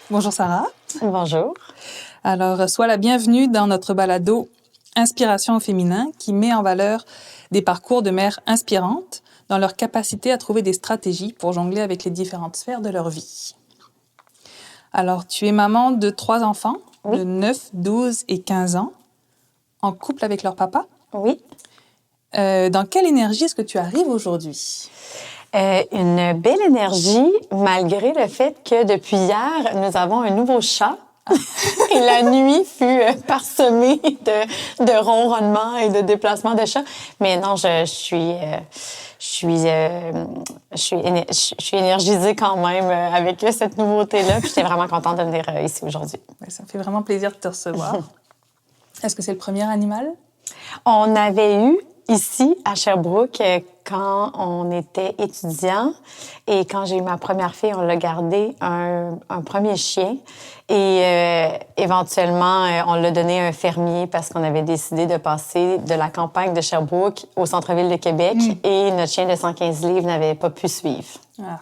Bonjour Sarah. Bonjour. Alors, sois la bienvenue dans notre balado Inspiration au féminin qui met en valeur des parcours de mères inspirantes dans leur capacité à trouver des stratégies pour jongler avec les différentes sphères de leur vie. Alors, tu es maman de 3 enfants, Oui. de 9, 12 et 15 ans, en couple avec leur papa. Oui. Dans quelle énergie est-ce que tu arrives aujourd'hui? Une belle énergie, malgré le fait que depuis hier, nous avons un nouveau chat. Et la nuit fut parsemée de ronronnements et de déplacements de chats. Mais non, je suis énergisée quand même avec cette nouveauté-là. Puis j'étais vraiment contente de venir ici aujourd'hui. Ça me fait vraiment plaisir de te recevoir. Est-ce que c'est le premier animal? On avait eu ici, à Sherbrooke, quand on était étudiant et quand j'ai eu ma première fille, on l'a gardé un premier chien. Et éventuellement, on l'a donné à un fermier parce qu'on avait décidé de passer de la campagne de Sherbrooke au centre-ville de Québec et notre chien de 115 livres n'avait pas pu suivre. Ah.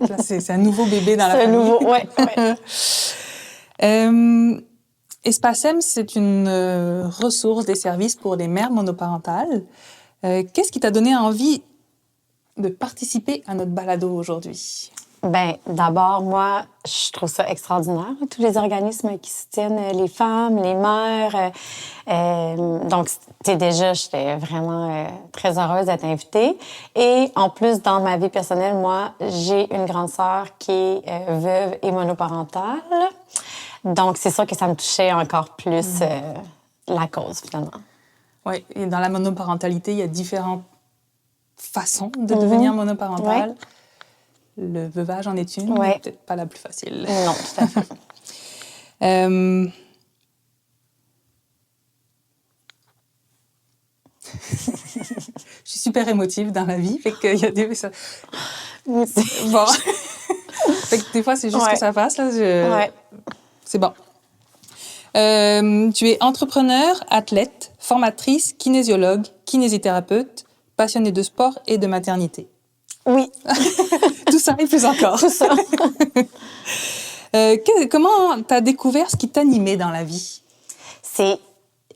Là, c'est un nouveau bébé dans la famille. C'est nouveau, oui. Espacem, c'est une ressource des services pour les mères monoparentales. Qu'est-ce qui t'a donné envie de participer à notre balado aujourd'hui? Bien, d'abord, moi, je trouve ça extraordinaire, tous les organismes qui soutiennent les femmes, les mères. Donc, déjà, j'étais vraiment très heureuse d'être invitée. Et en plus, dans ma vie personnelle, moi, j'ai une grande sœur qui est veuve et monoparentale. Donc, c'est sûr que ça me touchait encore plus la cause, finalement. Oui, et dans la monoparentalité, il y a différentes façons de devenir monoparentale. Ouais. Le veuvage en est une, mais peut-être pas la plus facile. Non, tout à fait. Je suis super émotive dans la vie, fait qu'il y a des... Moi aussi. Bon. Fait que des fois, c'est juste que ça passe, là. C'est bon. Tu es entrepreneur, athlète, formatrice, kinésiologue, kinésithérapeute, passionnée de sport et de maternité. Oui. Tout ça et plus encore. Tout ça. Comment tu as découvert ce qui t'animait dans la vie? C'est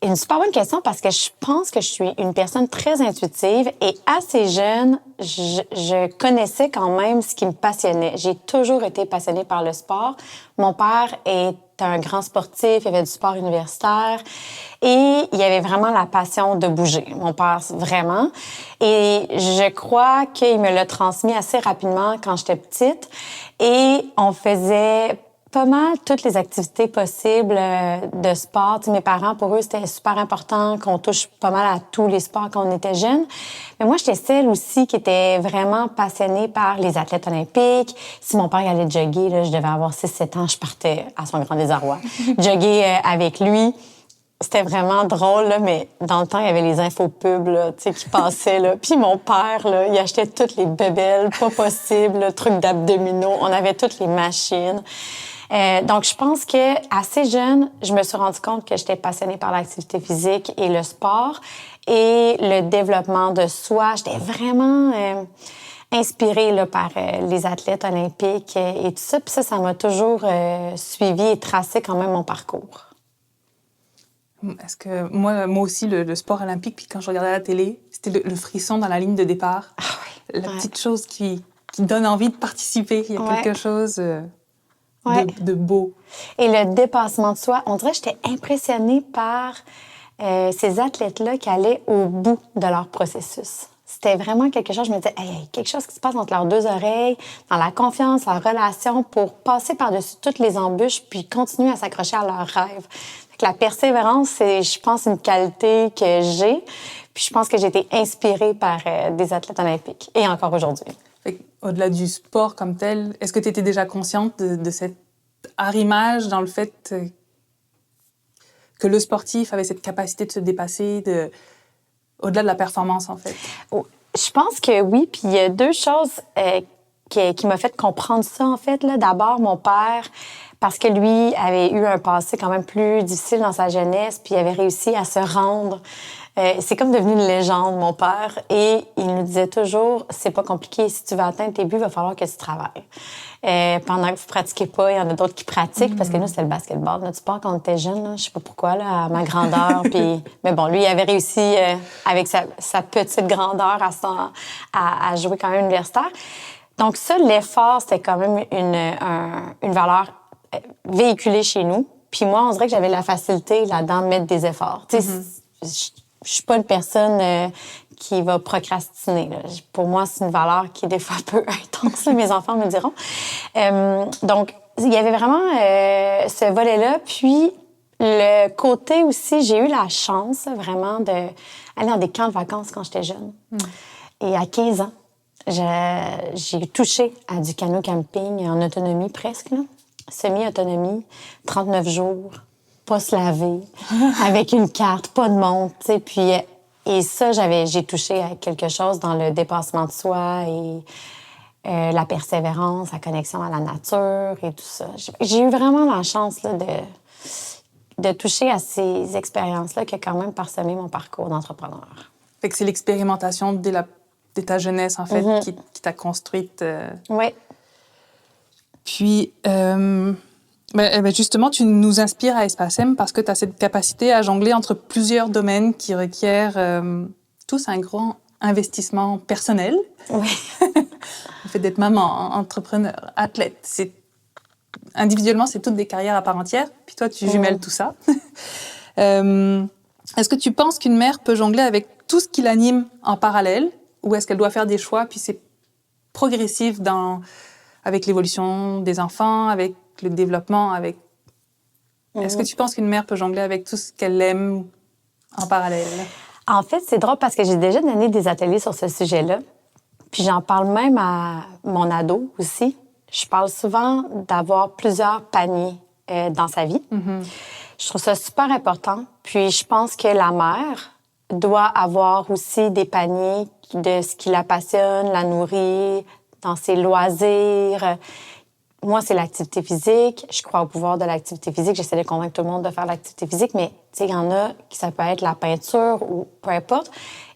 une super bonne question parce que je pense que je suis une personne très intuitive et assez jeune, je connaissais quand même ce qui me passionnait. J'ai toujours été passionnée par le sport. Mon père est un grand sportif, il avait du sport universitaire et il avait vraiment la passion de bouger. Mon père, vraiment. Et je crois qu'il me l'a transmis assez rapidement quand j'étais petite et on faisait pas mal toutes les activités possibles de sport. T'sais, mes parents, pour eux, c'était super important qu'on touche pas mal à tous les sports quand on était jeune. Mais moi, j'étais celle aussi qui était vraiment passionnée par les athlètes olympiques. Si mon père allait jogger, là, je devais avoir 6-7 ans, je partais à son grand désarroi. Jogger avec lui. C'était vraiment drôle, là, mais dans le temps, il y avait les infopubs là, qui passaient. Là. Puis mon père, là, il achetait toutes les bébelles, pas possible, là, trucs d'abdominaux. On avait toutes les machines. Donc, je pense que assez jeune, je me suis rendu compte que j'étais passionnée par l'activité physique et le sport et le développement de soi. J'étais vraiment inspirée là, par les athlètes olympiques et tout ça. Puis ça m'a toujours suivie et tracé quand même mon parcours. Est-ce que moi aussi, le sport olympique, puis quand je regardais la télé, c'était le frisson dans la ligne de départ. Ah oui. La petite chose qui donne envie de participer. Il y a quelque chose de beau. Et le dépassement de soi, on dirait que j'étais impressionnée par ces athlètes-là qui allaient au bout de leur processus. C'était vraiment quelque chose, je me disais, hey, quelque chose qui se passe entre leurs deux oreilles, dans la confiance, la relation, pour passer par-dessus toutes les embûches, puis continuer à s'accrocher à leurs rêves. La persévérance, c'est, je pense, une qualité que j'ai. Puis je pense que j'ai été inspirée par des athlètes olympiques, et encore aujourd'hui. Au-delà du sport comme tel, est-ce que tu étais déjà consciente de cet arrimage dans le fait que le sportif avait cette capacité de se dépasser, au-delà de la performance, en fait? Je pense que oui. Puis il y a deux choses qui m'ont fait comprendre ça, en fait. Là. D'abord, mon père, parce que lui avait eu un passé quand même plus difficile dans sa jeunesse, puis il avait réussi à se rendre C'est comme devenu une légende, mon père. Et il nous disait toujours, c'est pas compliqué. Si tu veux atteindre tes buts, il va falloir que tu travailles. Pendant que vous pratiquez pas, il y en a d'autres qui pratiquent. Parce que nous, c'était le basketball. Notre sport, quand on était jeune, là, je sais pas pourquoi, là, à ma grandeur. Puis, mais bon, lui, il avait réussi, avec sa petite grandeur, à jouer quand même universitaire. Donc ça, l'effort, c'était quand même une valeur véhiculée chez nous. Puis moi, on dirait que j'avais la facilité là-dedans de mettre des efforts. Tu sais, je suis pas une personne qui va procrastiner. Là. Pour moi, c'est une valeur qui est des fois un peu intense, là, mes enfants me diront. Donc, il y avait vraiment ce volet-là. Puis, le côté aussi, j'ai eu la chance vraiment d'aller dans des camps de vacances quand j'étais jeune. Et à 15 ans, j'ai touché à du canot camping en autonomie presque, là. Semi-autonomie, 39 jours, pas se laver, avec une carte, pas de montre, tu sais. Puis, et ça, j'ai touché à quelque chose dans le dépassement de soi et la persévérance, la connexion à la nature et tout ça. J'ai eu vraiment la chance là, de toucher à ces expériences-là qui ont quand même parsemé mon parcours d'entrepreneur. Fait que c'est l'expérimentation dès ta jeunesse, en fait, qui t'a construite. Oui. Puis, justement, tu nous inspires à Espace M parce que tu as cette capacité à jongler entre plusieurs domaines qui requièrent tous un grand investissement personnel. Oui. Le fait d'être maman, entrepreneur, athlète, individuellement, c'est toutes des carrières à part entière. Puis toi, tu jumelles tout ça. Est-ce que tu penses qu'une mère peut jongler avec tout ce qui l'anime en parallèle ou est-ce qu'elle doit faire des choix puis c'est progressif avec l'évolution des enfants, avec le développement, Est-ce que tu penses qu'une mère peut jongler avec tout ce qu'elle aime en parallèle? En fait, c'est drôle parce que j'ai déjà donné des ateliers sur ce sujet-là. Puis j'en parle même à mon ado aussi. Je parle souvent d'avoir plusieurs paniers dans sa vie. Je trouve ça super important. Puis je pense que la mère doit avoir aussi des paniers de ce qui la passionne, la nourrit, dans ses loisirs. Moi, c'est l'activité physique. Je crois au pouvoir de l'activité physique. J'essaie de convaincre tout le monde de faire l'activité physique, mais tu sais, il y en a qui ça peut être la peinture ou peu importe.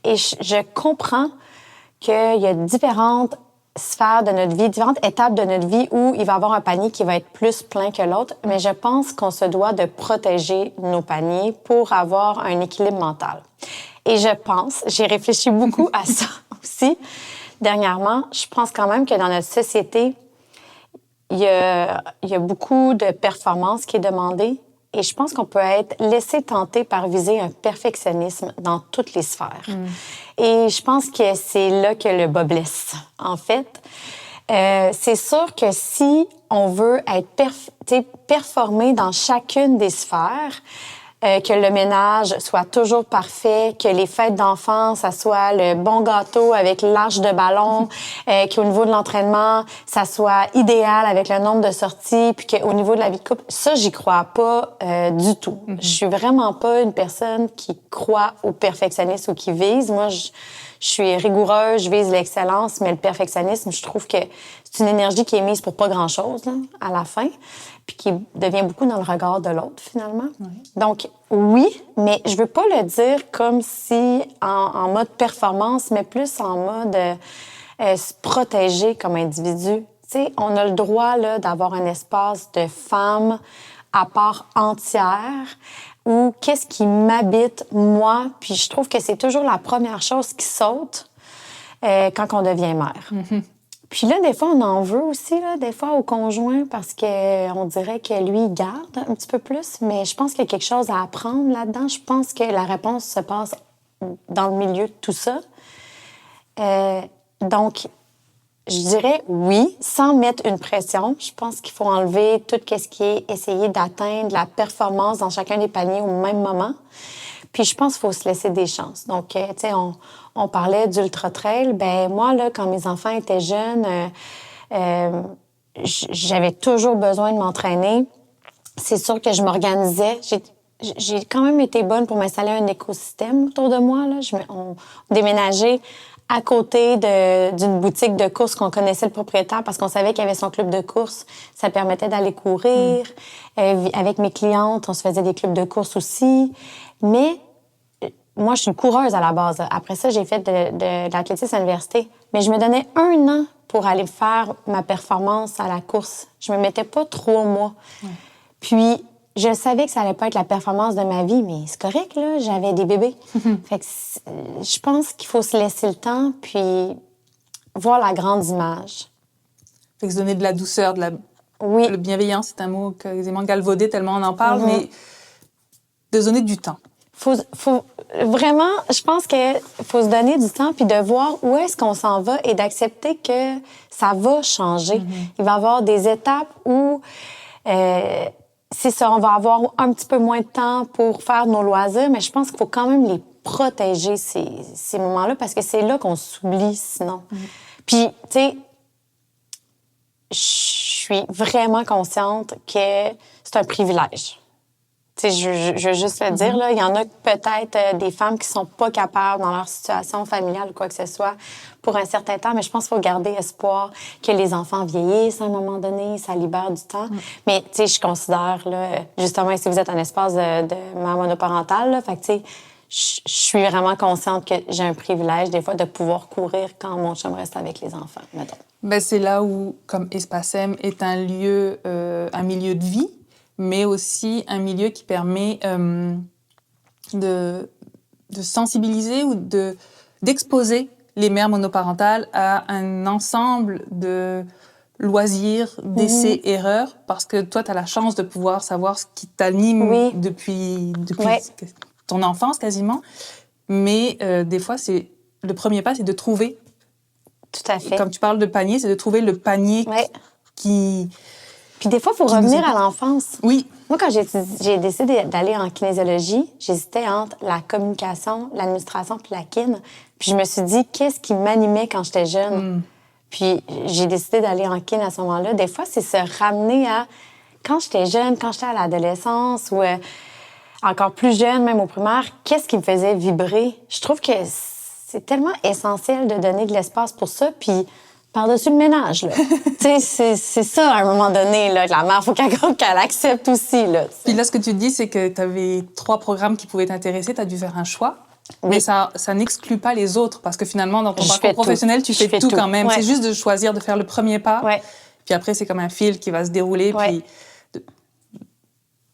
Et je comprends qu'il y a différentes sphères de notre vie, différentes étapes de notre vie où il va y avoir un panier qui va être plus plein que l'autre. Mais je pense qu'on se doit de protéger nos paniers pour avoir un équilibre mental. Et je pense, j'ai réfléchi beaucoup à ça aussi dernièrement. Je pense quand même que dans notre société, il y a beaucoup de performance qui est demandée et je pense qu'on peut être laissé tenter par viser un perfectionnisme dans toutes les sphères. Et je pense que c'est là que le bas blesse, en fait. C'est sûr que si on veut être performé dans chacune des sphères, que le ménage soit toujours parfait, que les fêtes d'enfants, ça soit le bon gâteau avec l'arche de ballon, qu'au niveau de l'entraînement, ça soit idéal avec le nombre de sorties, puis qu'au niveau de la vie de couple, ça, j'y crois pas du tout. Je suis vraiment pas une personne qui croit au perfectionnisme ou qui vise. Moi, je suis rigoureuse, je vise l'excellence, mais le perfectionnisme, je trouve que c'est une énergie qui est mise pour pas grand-chose là, à la fin, puis qui devient beaucoup dans le regard de l'autre, finalement. Oui. Donc, oui, mais je veux pas le dire comme si en mode performance, mais plus en mode se protéger comme individu. Tu sais, on a le droit là, d'avoir un espace de femme à part entière ou qu'est-ce qui m'habite, moi. Puis je trouve que c'est toujours la première chose qui saute quand on devient mère. Puis là, des fois, on en veut aussi, là, des fois, au conjoint, parce qu'on dirait que lui, il garde un petit peu plus. Mais je pense qu'il y a quelque chose à apprendre là-dedans. Je pense que la réponse se passe dans le milieu de tout ça. Donc, je dirais oui, sans mettre une pression. Je pense qu'il faut enlever tout ce qui est essayer d'atteindre la performance dans chacun des paniers au même moment. Puis je pense qu'il faut se laisser des chances. Donc, tu sais, on parlait d'ultra-trail. Ben moi, là, quand mes enfants étaient jeunes, j'avais toujours besoin de m'entraîner. C'est sûr que je m'organisais. J'ai quand même été bonne pour m'installer un écosystème autour de moi. Là. On déménageait à côté d'une boutique de course qu'on connaissait le propriétaire parce qu'on savait qu'il y avait son club de course. Ça permettait d'aller courir. Avec mes clientes, on se faisait des clubs de course aussi. Mais moi, je suis une coureuse à la base. Après ça, j'ai fait de l'athlétisme à l'université. Mais je me donnais 1 an pour aller faire ma performance à la course. Je me mettais pas 3 mois. Ouais. Puis, je savais que ça allait pas être la performance de ma vie, mais c'est correct, là. J'avais des bébés. Fait que je pense qu'il faut se laisser le temps, puis voir la grande image. Fait que se donner de la douceur, Oui. Le bienveillance, c'est un mot quasiment galvaudé tellement on en parle, mais de se donner du temps. Faut vraiment, je pense qu'il faut se donner du temps puis de voir où est-ce qu'on s'en va et d'accepter que ça va changer. Il va y avoir des étapes où, c'est ça, on va avoir un petit peu moins de temps pour faire nos loisirs, mais je pense qu'il faut quand même les protéger, ces moments-là, parce que c'est là qu'on s'oublie sinon. Puis, tu sais, je suis vraiment consciente que c'est un privilège. Tu sais, je veux juste le dire, là, il y en a peut-être des femmes qui sont pas capables dans leur situation familiale ou quoi que ce soit pour un certain temps, mais je pense qu'il faut garder espoir que les enfants vieillissent à un moment donné, ça libère du temps. Mais, tu sais, je considère, là, justement, si vous êtes un espace de mère monoparentale, là, fait que, tu sais, je suis vraiment consciente que j'ai un privilège, des fois, de pouvoir courir quand mon chum reste avec les enfants, mettons. Ben, c'est là où, comme Espacem est un lieu, un milieu de vie, mais aussi un milieu qui permet de sensibiliser ou d'exposer les mères monoparentales à un ensemble de loisirs, d'essais, erreurs, parce que toi, tu as la chance de pouvoir savoir ce qui t'anime depuis ton enfance quasiment. Mais des fois, le premier pas, c'est de trouver. Tout à fait. Comme tu parles de panier, c'est de trouver le panier qui... Puis des fois, il faut revenir à l'enfance. Oui. Moi, quand j'ai décidé d'aller en kinésiologie, j'hésitais entre la communication, l'administration puis la kin. Puis je me suis dit, qu'est-ce qui m'animait quand j'étais jeune? Puis j'ai décidé d'aller en kin à ce moment-là. Des fois, c'est se ramener à quand j'étais jeune, quand j'étais à l'adolescence ou encore plus jeune, même au primaire, qu'est-ce qui me faisait vibrer? Je trouve que c'est tellement essentiel de donner de l'espace pour ça. Puis par-dessus le ménage, là. Tu sais, c'est ça, à un moment donné, là, que la mère, il faut qu'elle accepte aussi, là. T'sais. Puis là, ce que tu dis, c'est que tu avais 3 programmes qui pouvaient t'intéresser, tu as dû faire un choix. Oui. Mais ça n'exclut pas les autres, parce que finalement, dans ton parcours professionnel, tu fais tout quand même. Ouais. C'est juste de choisir de faire le premier pas. Ouais. Puis après, c'est comme un fil qui va se dérouler. Ouais. Puis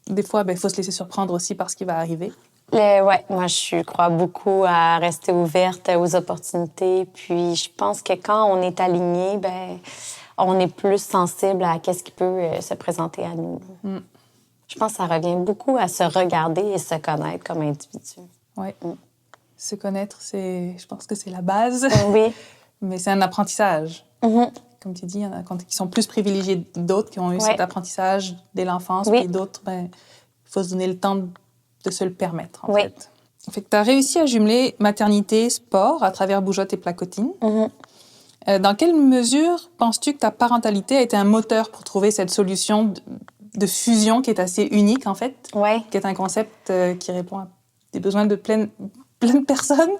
des fois, il faut se laisser surprendre aussi par ce qui va arriver. Moi, je crois beaucoup à rester ouverte aux opportunités. Puis, je pense que quand on est aligné, on est plus sensible à qu'est-ce qui peut se présenter à nous. Je pense que ça revient beaucoup à se regarder et se connaître comme individu. Oui. Se connaître, je pense que c'est la base. Oui. Mais c'est un apprentissage. Comme tu dis, il y en a qui sont plus privilégiés d'autres, qui ont eu cet apprentissage dès l'enfance. Puis d'autres, il faut se donner le temps de se le permettre, en fait. Fait que tu as réussi à jumeler maternité, sport à travers Bougeotte et Placotine. Dans quelle mesure penses-tu que ta parentalité a été un moteur pour trouver cette solution de fusion qui est assez unique, en fait? Qui est un concept qui répond à des besoins de plein de personnes.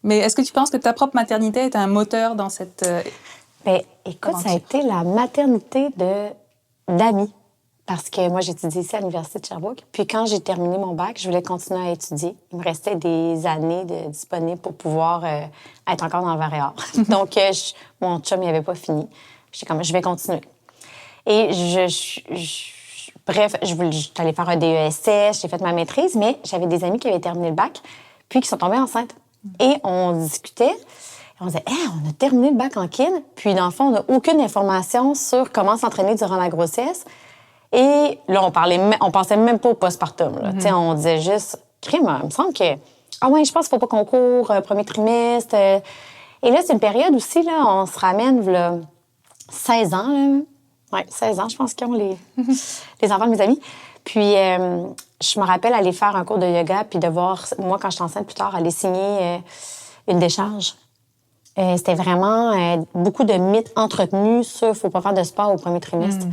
Mais est-ce que tu penses que ta propre maternité a été un moteur dans cette écoute, aventure? Ça a été la maternité d'amis. Parce que moi, j'étudiais ici à l'Université de Sherbrooke. Puis quand j'ai terminé mon bac, je voulais continuer à étudier. Il me restait des années disponibles pour pouvoir être encore dans le Varéor. Donc, mon chum, il n'avait pas fini. J'étais comme, je vais continuer. Et bref, je voulais aller faire un DESS, j'ai fait ma maîtrise, mais j'avais des amis qui avaient terminé le bac, puis qui sont tombés enceintes. Et on discutait. On disait, on a terminé le bac en kin, puis dans le fond, on n'a aucune information sur comment s'entraîner durant la grossesse. Et là, on pensait même pas au postpartum. On disait juste, crime, il me semble que, je pense qu'il faut pas qu'on court premier trimestre. Et là, c'est une période aussi, là, on se ramène, là, 16 ans. Là. Ouais, 16 ans, je pense qu'ils ont les enfants de mes amis. Puis, je me rappelle aller faire un cours de yoga, puis de voir, moi, quand j'étais enceinte plus tard, aller signer une décharge. C'était vraiment beaucoup de mythes entretenus sur il faut pas faire de sport au premier trimestre.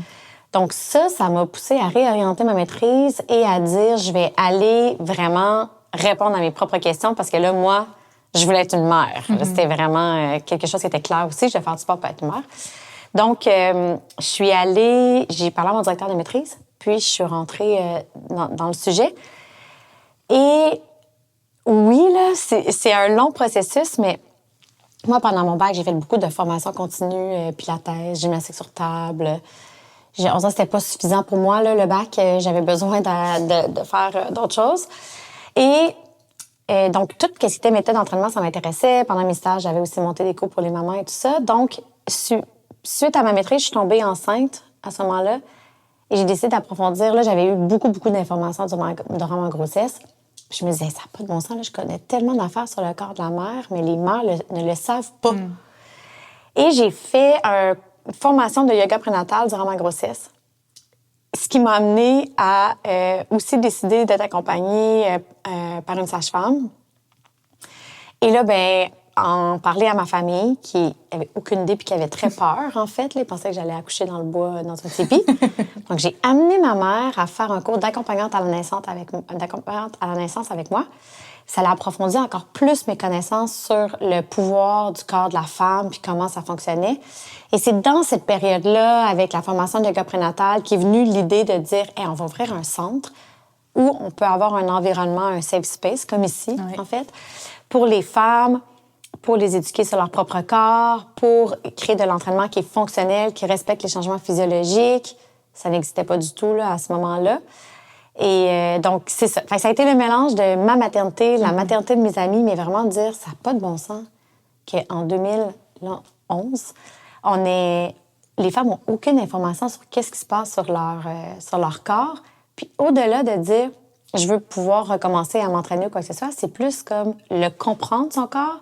Donc ça m'a poussée à réorienter ma maîtrise et à dire, je vais aller vraiment répondre à mes propres questions parce que là, moi, je voulais être une mère. C'était vraiment quelque chose qui était clair aussi. Je vais faire du sport pour être une mère. Donc, je suis allée, j'ai parlé à mon directeur de maîtrise, puis je suis rentrée dans le sujet. Et Oui, là, c'est un long processus, mais moi, pendant mon bac, j'ai fait beaucoup de formations continues, pilates, gymnastique sur table. On dirait que c'était pas suffisant pour moi, là, le bac. J'avais besoin de faire d'autres choses. Et donc, tout ce qui était méthode d'entraînement, ça m'intéressait. Pendant mes stages, j'avais aussi monté des cours pour les mamans et tout ça. Donc, suite à ma maîtrise, je suis tombée enceinte à ce moment-là. Et j'ai décidé d'approfondir. Là, j'avais eu beaucoup d'informations durant ma grossesse. Puis je me disais, ça n'a pas de bon sens. Là, je connais tellement d'affaires sur le corps de la mère, mais les mères ne le savent pas. Et j'ai fait une formation de yoga prénatal durant ma grossesse. Ce qui m'a amenée à aussi décider d'être accompagnée par une sage-femme. Et là, ben, en parler à ma famille, qui avait aucune idée puis qui avait très peur, en fait. Là, ils pensaient que j'allais accoucher dans le bois, dans un tipi. Donc, j'ai amené ma mère à faire un cours d'accompagnante à la naissance avec moi. Ça a approfondi encore plus mes connaissances sur le pouvoir du corps de la femme puis comment ça fonctionnait. Et c'est dans cette période-là, avec la formation de yoga prénatal, qu'est venue l'idée de dire hey, on va ouvrir un centre où on peut avoir un environnement, un safe space, comme ici, en fait, pour les femmes, pour les éduquer sur leur propre corps, pour créer de l'entraînement qui est fonctionnel, qui respecte les changements physiologiques. Ça n'existait pas du tout là, à ce moment-là. Et donc, c'est ça. Fait que ça a été le mélange de ma maternité, la maternité de mes amis, mais vraiment de dire, ça n'a pas de bon sens qu'en 2011, les femmes n'ont aucune information sur qu'est-ce qui se passe sur leur corps. Puis au-delà de dire, je veux pouvoir recommencer à m'entraîner ou quoi que ce soit, c'est plus comme le comprendre son corps.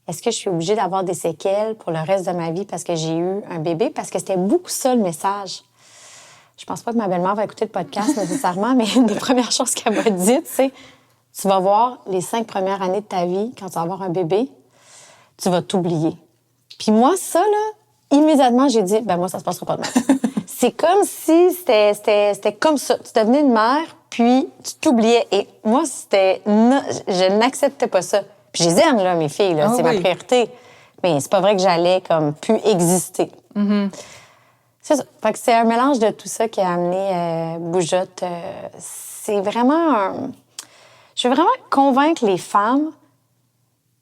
Est-ce que je suis obligée d'avoir des séquelles pour le reste de ma vie parce que j'ai eu un bébé? Parce que c'était beaucoup ça, le message. Je pense pas que ma belle-mère va écouter le podcast nécessairement, mais une des premières choses qu'elle m'a dites, c'est tu vas voir les 5 premières années de ta vie, quand tu vas avoir un bébé, tu vas t'oublier. Puis moi, ça, là, immédiatement, j'ai dit, ben moi, ça se passera pas de même. C'est comme si c'était comme ça. Tu devenais une mère, puis tu t'oubliais. Et moi, je n'acceptais pas ça. Puis je les aime, là, mes filles, là, c'est ma priorité. Mais c'est pas vrai que j'allais comme pu exister. C'est ça. Fait que c'est un mélange de tout ça qui a amené Boujotte. C'est vraiment Je veux vraiment convaincre les femmes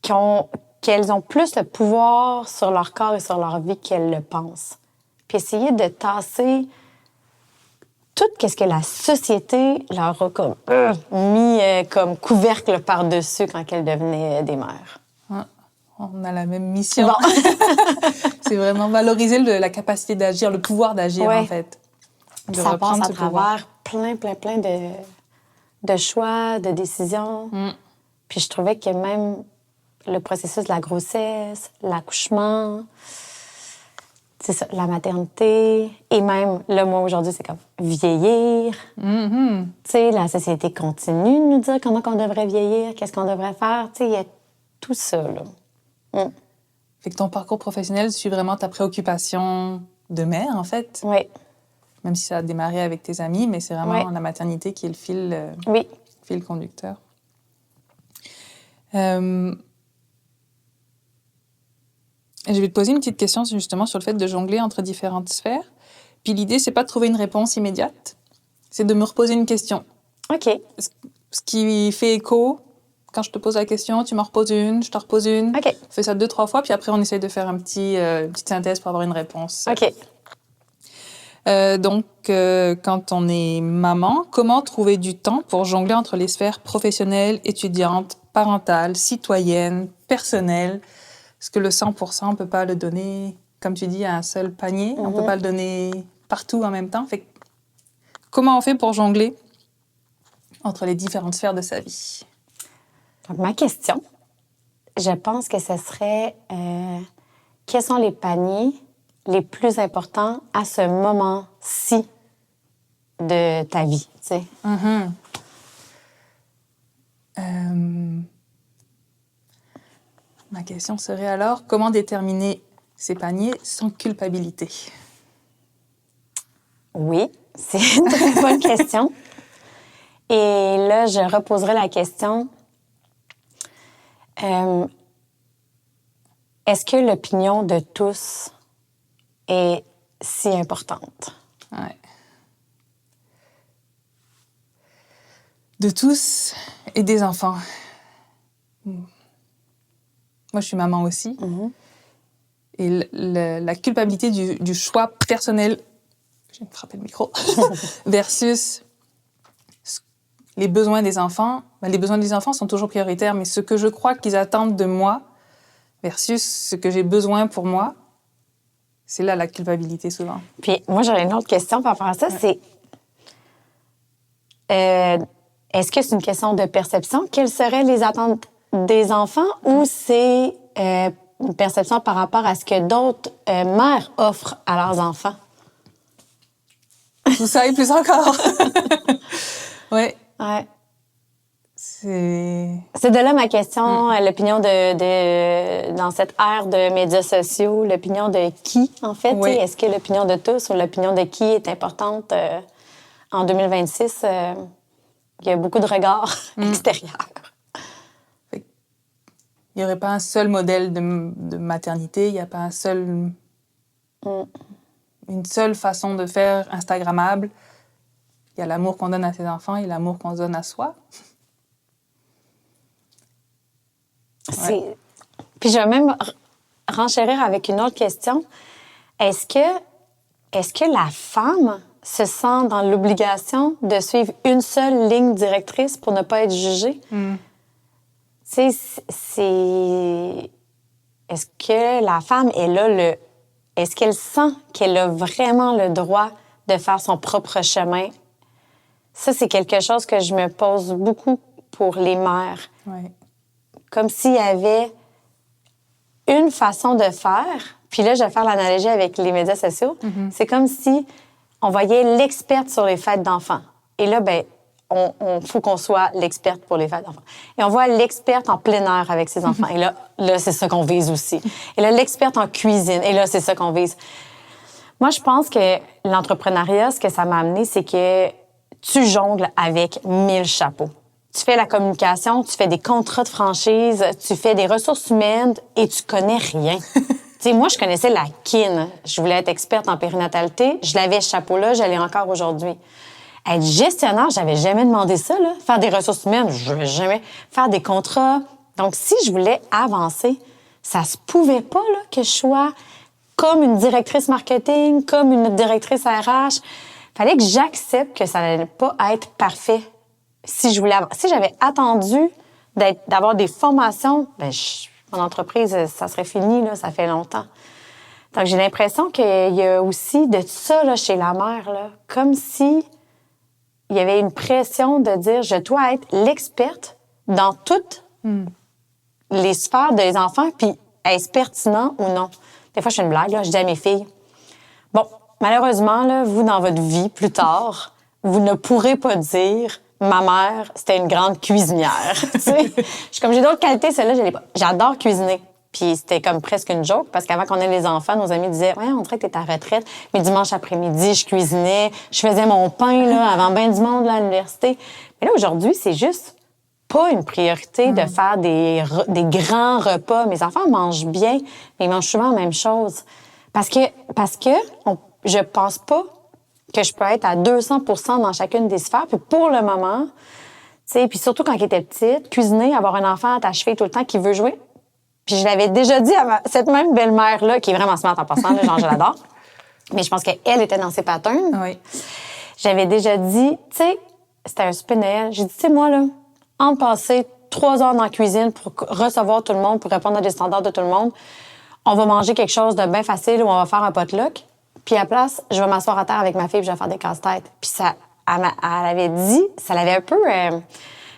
qu'elles ont plus le pouvoir sur leur corps et sur leur vie qu'elles le pensent. Puis essayer de tasser tout ce que la société leur a comme, mis comme couvercle par-dessus quand elles devenaient des mères. On a la même mission. Bon. C'est vraiment valoriser la capacité d'agir, le pouvoir d'agir, en fait. Ça passe à travers plein de choix, de décisions. Puis je trouvais que même le processus de la grossesse, l'accouchement, c'est ça, la maternité, et même, là, moi, aujourd'hui, c'est comme vieillir. Tu sais, la société continue de nous dire comment on devrait vieillir, qu'est-ce qu'on devrait faire. Tu sais, il y a tout ça, là. Fait que ton parcours professionnel suit vraiment ta préoccupation de mère, en fait. Oui. Même si ça a démarré avec tes amis, mais c'est vraiment la maternité qui est le fil conducteur. Je vais te poser une petite question justement sur le fait de jongler entre différentes sphères. Puis l'idée, c'est pas de trouver une réponse immédiate, c'est de me reposer une question. OK. Ce qui fait écho, quand je te pose la question, tu m'en reposes une, je te repose une. OK. On fait ça 2-3 fois, puis après, on essaye de faire une petite synthèse pour avoir une réponse. OK. Donc, quand on est maman, comment trouver du temps pour jongler entre les sphères professionnelles, étudiantes, parentales, citoyennes, personnelles? Parce que le 100%, on ne peut pas le donner, comme tu dis, à un seul panier. On ne peut pas le donner partout en même temps. Fait que, comment on fait pour jongler entre les différentes sphères de sa vie? Donc, ma question, je pense que ce serait quels sont les paniers les plus importants à ce moment-ci de ta vie, tu sais? Ma question serait alors, comment déterminer ces paniers sans culpabilité? Oui, c'est une très bonne question. Et là, je reposerai la question, est-ce que l'opinion de tous est si importante? Ouais. De tous et des enfants. Moi, je suis maman aussi. Mm-hmm. Et la culpabilité du choix personnel, je viens de frapper le micro, versus les besoins des enfants. Ben, les besoins des enfants sont toujours prioritaires, mais ce que je crois qu'ils attendent de moi versus ce que j'ai besoin pour moi, c'est là la culpabilité souvent. Puis moi, j'aurais une autre question par rapport à ça, c'est est-ce que c'est une question de perception? Quelles seraient les attentes des enfants ou c'est une perception par rapport à ce que d'autres mères offrent à leurs enfants? Tout ça et plus encore. Oui. Ouais. C'est de là ma question, l'opinion dans cette ère de médias sociaux, l'opinion de qui, en fait? Oui. Est-ce que l'opinion de tous ou l'opinion de qui est importante en 2026? Il y a beaucoup de regards extérieurs. Il n'y aurait pas un seul modèle de maternité, il n'y a pas une seule façon de faire Instagrammable. Il y a l'amour qu'on donne à ses enfants et l'amour qu'on se donne à soi. Ouais. Puis je vais même renchérir avec une autre question. Est-ce que la femme se sent dans l'obligation de suivre une seule ligne directrice pour ne pas être jugée? Tu sais, est-ce que la femme, est-ce qu'elle sent qu'elle a vraiment le droit de faire son propre chemin? Ça, c'est quelque chose que je me pose beaucoup pour les mères. Oui. Comme s'il y avait une façon de faire, puis là, je vais faire l'analogie avec les médias sociaux. C'est comme si on voyait l'experte sur les fêtes d'enfants. Et là, ben, on faut qu'on soit l'experte pour les fêtes d'enfants. Et on voit l'experte en plein air avec ses enfants. Et là, c'est ça qu'on vise aussi. Et là, l'experte en cuisine. Et là, c'est ça qu'on vise. Moi, je pense que l'entrepreneuriat, ce que ça m'a amené, c'est que tu jongles avec 1000 chapeaux. Tu fais la communication, tu fais des contrats de franchise, tu fais des ressources humaines et tu connais rien. Tu sais, moi, je connaissais la kin. Je voulais être experte en périnatalité. Je l'avais, ce chapeau-là, je l'ai encore aujourd'hui. Être gestionnaire, j'avais jamais demandé ça, là. Faire des ressources humaines, je ne jamais. Faire des contrats. Donc, si je voulais avancer, ça se pouvait pas, là, que je sois comme une directrice marketing, comme une directrice RH. Fallait que j'accepte que ça n'allait pas être parfait. Si j'avais attendu d'avoir des formations, ben mon entreprise, ça serait fini, là, ça fait longtemps. Donc, j'ai l'impression qu'il y a aussi de ça là, chez la mère, là, comme si il y avait une pression de dire je dois être l'experte dans toutes les sphères des enfants, puis est-ce pertinent ou non? Des fois, je fais une blague, là, je dis à mes filles, bon, malheureusement, là, vous, dans votre vie, plus tard, vous ne pourrez pas dire ma mère, c'était une grande cuisinière. Tu sais? J'ai d'autres qualités, celle-là, je l'ai pas. J'adore cuisiner. Puis c'était comme presque une joke, parce qu'avant qu'on ait les enfants, nos amis disaient « Ouais, on dirait que t'es à retraite. » Mais dimanche après-midi, je cuisinais, je faisais mon pain là, avant bien du monde là, à l'université. Mais là, aujourd'hui, c'est juste pas une priorité de faire des grands repas. Mes enfants mangent bien, mais ils mangent souvent la même chose. Parce que je pense pas que je peux être à 200% dans chacune des sphères. Puis pour le moment, tu sais, puis surtout quand elle était petite, cuisiner, avoir un enfant à ta cheville tout le temps qui veut jouer. Puis je l'avais déjà dit à cette même belle-mère-là, qui est vraiment smart en passant, là, genre je l'adore. Mais je pense qu'elle était dans ses patterns. Oui. J'avais déjà dit, tu sais, c'était un super Noël. J'ai dit, tu sais, moi, là, en passer 3 heures dans la cuisine pour recevoir tout le monde, pour répondre à des standards de tout le monde, on va manger quelque chose de bien facile ou on va faire un potluck. Puis à la place, je vais m'asseoir à terre avec ma fille et je vais faire des casse-têtes. Puis ça, elle avait dit, ça l'avait un peu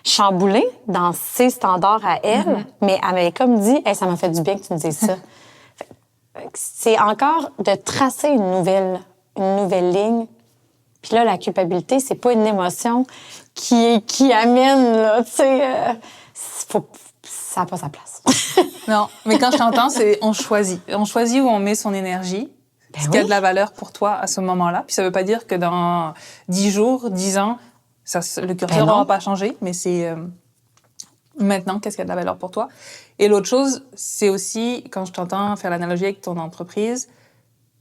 chamboulé dans ses standards à elle, mais elle m'avait comme dit, hey, ça m'a fait du bien que tu me dises ça. C'est encore de tracer une nouvelle ligne. Puis là, la culpabilité, c'est pas une émotion qui amène, là, tu sais, ça n'a pas sa place. Non, mais quand je t'entends, c'est on choisit. On choisit où on met son énergie. Ben Ce qui a de la valeur pour toi à ce moment-là. Puis ça veut pas dire que dans 10 jours, 10 ans, le curseur n'aura pas changé, mais c'est maintenant, qu'est-ce qui a de la valeur pour toi? Et l'autre chose, c'est aussi, quand je t'entends faire l'analogie avec ton entreprise,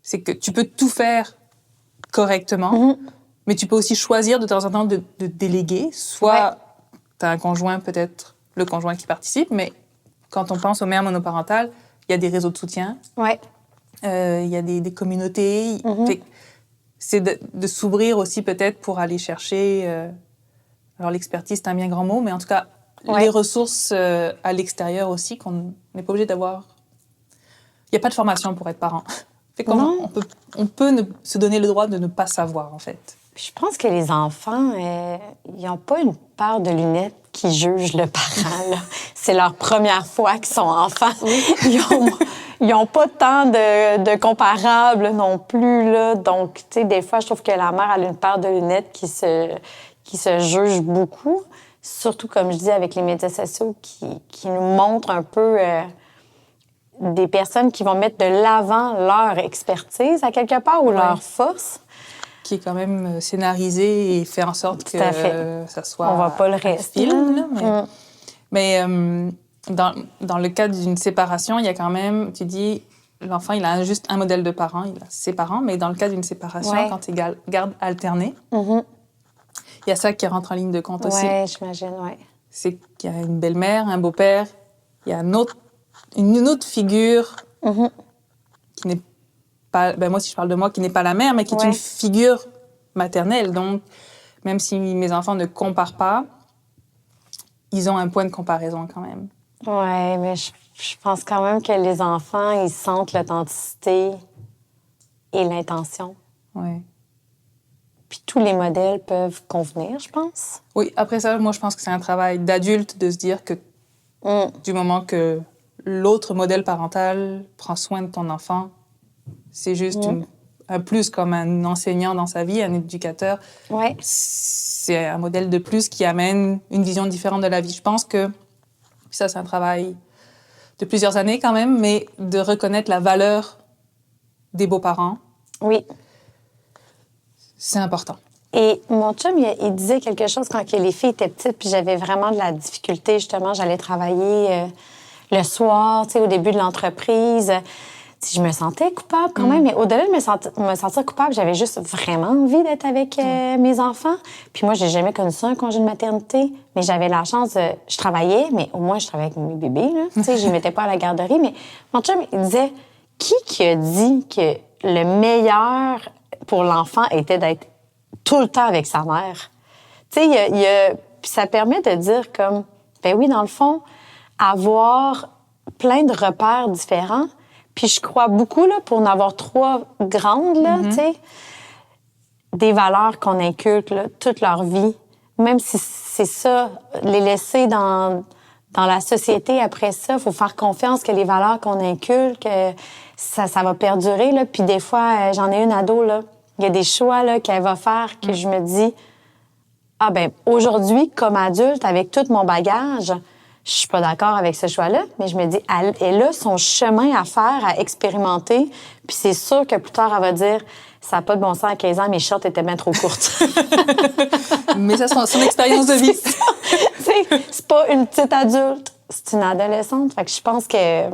c'est que tu peux tout faire correctement, mais tu peux aussi choisir de temps en temps de déléguer. Soit tu as un conjoint peut-être le conjoint qui participe, mais quand on pense aux mères monoparentales, il y a des réseaux de soutien, Ouais. il y a des communautés. Fait que c'est de s'ouvrir aussi peut-être pour aller chercher... alors l'expertise, c'est un bien grand mot, mais en tout cas, les ressources à l'extérieur aussi, qu'on n'est pas obligé d'avoir... Il n'y a pas de formation pour être parent. Fait qu'on on peut se donner le droit de ne pas savoir, en fait. Je pense que les enfants, ils n'ont pas une paire de lunettes qui jugent le parent. Là. C'est leur première fois qu'ils sont enfants. Ils n'ont pas tant de comparables non plus. Là. Donc, tu sais, des fois, je trouve que la mère a une paire de lunettes qui se juge beaucoup. Surtout, comme je dis, avec les médias sociaux qui nous montrent un peu des personnes qui vont mettre de l'avant leur expertise à quelque part ou leur force. Qui est quand même scénarisé et fait en sorte que ça soit... On va pas le rester. Mais dans le cas d'une séparation, il y a quand même... Tu dis, l'enfant, il a juste un modèle de parent, il a ses parents, mais dans le cas d'une séparation, quand il garde alterné, il y a ça qui rentre en ligne de compte aussi. Oui, j'imagine, oui. C'est qu'il y a une belle-mère, un beau-père, il y a une autre figure qui n'est pas... Ben moi, si je parle de moi, qui n'est pas la mère, mais qui est une figure maternelle. Donc, même si mes enfants ne comparent pas, ils ont un point de comparaison quand même. Oui, mais je pense quand même que les enfants, ils sentent l'authenticité et l'intention. Oui. Puis tous les modèles peuvent convenir, je pense. Oui, après ça, moi, je pense que c'est un travail d'adulte de se dire que du moment que l'autre modèle parental prend soin de ton enfant, c'est juste un plus comme un enseignant dans sa vie, un éducateur. Ouais. C'est un modèle de plus qui amène une vision différente de la vie. Je pense que ça, c'est un travail de plusieurs années quand même, mais de reconnaître la valeur des beaux-parents. Oui. C'est important. Et mon chum, il disait quelque chose quand les filles étaient petites, puis j'avais vraiment de la difficulté, justement. J'allais travailler le soir, tu sais, au début de l'entreprise. Je me sentais coupable quand même, mais au-delà de me sentir coupable, j'avais juste vraiment envie d'être avec mes enfants. Puis moi, j'ai jamais connu ça, un congé de maternité, mais j'avais la chance je travaillais, mais au moins, je travaillais avec mes bébés, là. Tu sais, je les mettais pas à la garderie, mais mon chum, il disait, qui a dit que le meilleur pour l'enfant était d'être tout le temps avec sa mère? Tu sais, puis ça permet de dire comme, ben oui, dans le fond, avoir plein de repères différents. Puis je crois beaucoup, là, pour en avoir 3 grandes, là, tu sais, des valeurs qu'on inculque là, toute leur vie, même si c'est ça, les laisser dans la société après ça, il faut faire confiance que les valeurs qu'on inculque, ça va perdurer, là. Puis des fois, j'en ai une ado, là, il y a des choix là, qu'elle va faire que je me dis, ah ben aujourd'hui, comme adulte, avec tout mon bagage, je suis pas d'accord avec ce choix-là, mais je me dis, elle a son chemin à faire, à expérimenter, puis c'est sûr que plus tard, elle va dire, ça n'a pas de bon sens à 15 ans, mes shorts étaient bien trop courtes. Mais ça, c'est son expérience de vie. C'est pas une petite adulte, c'est une adolescente. Fait que je pense que...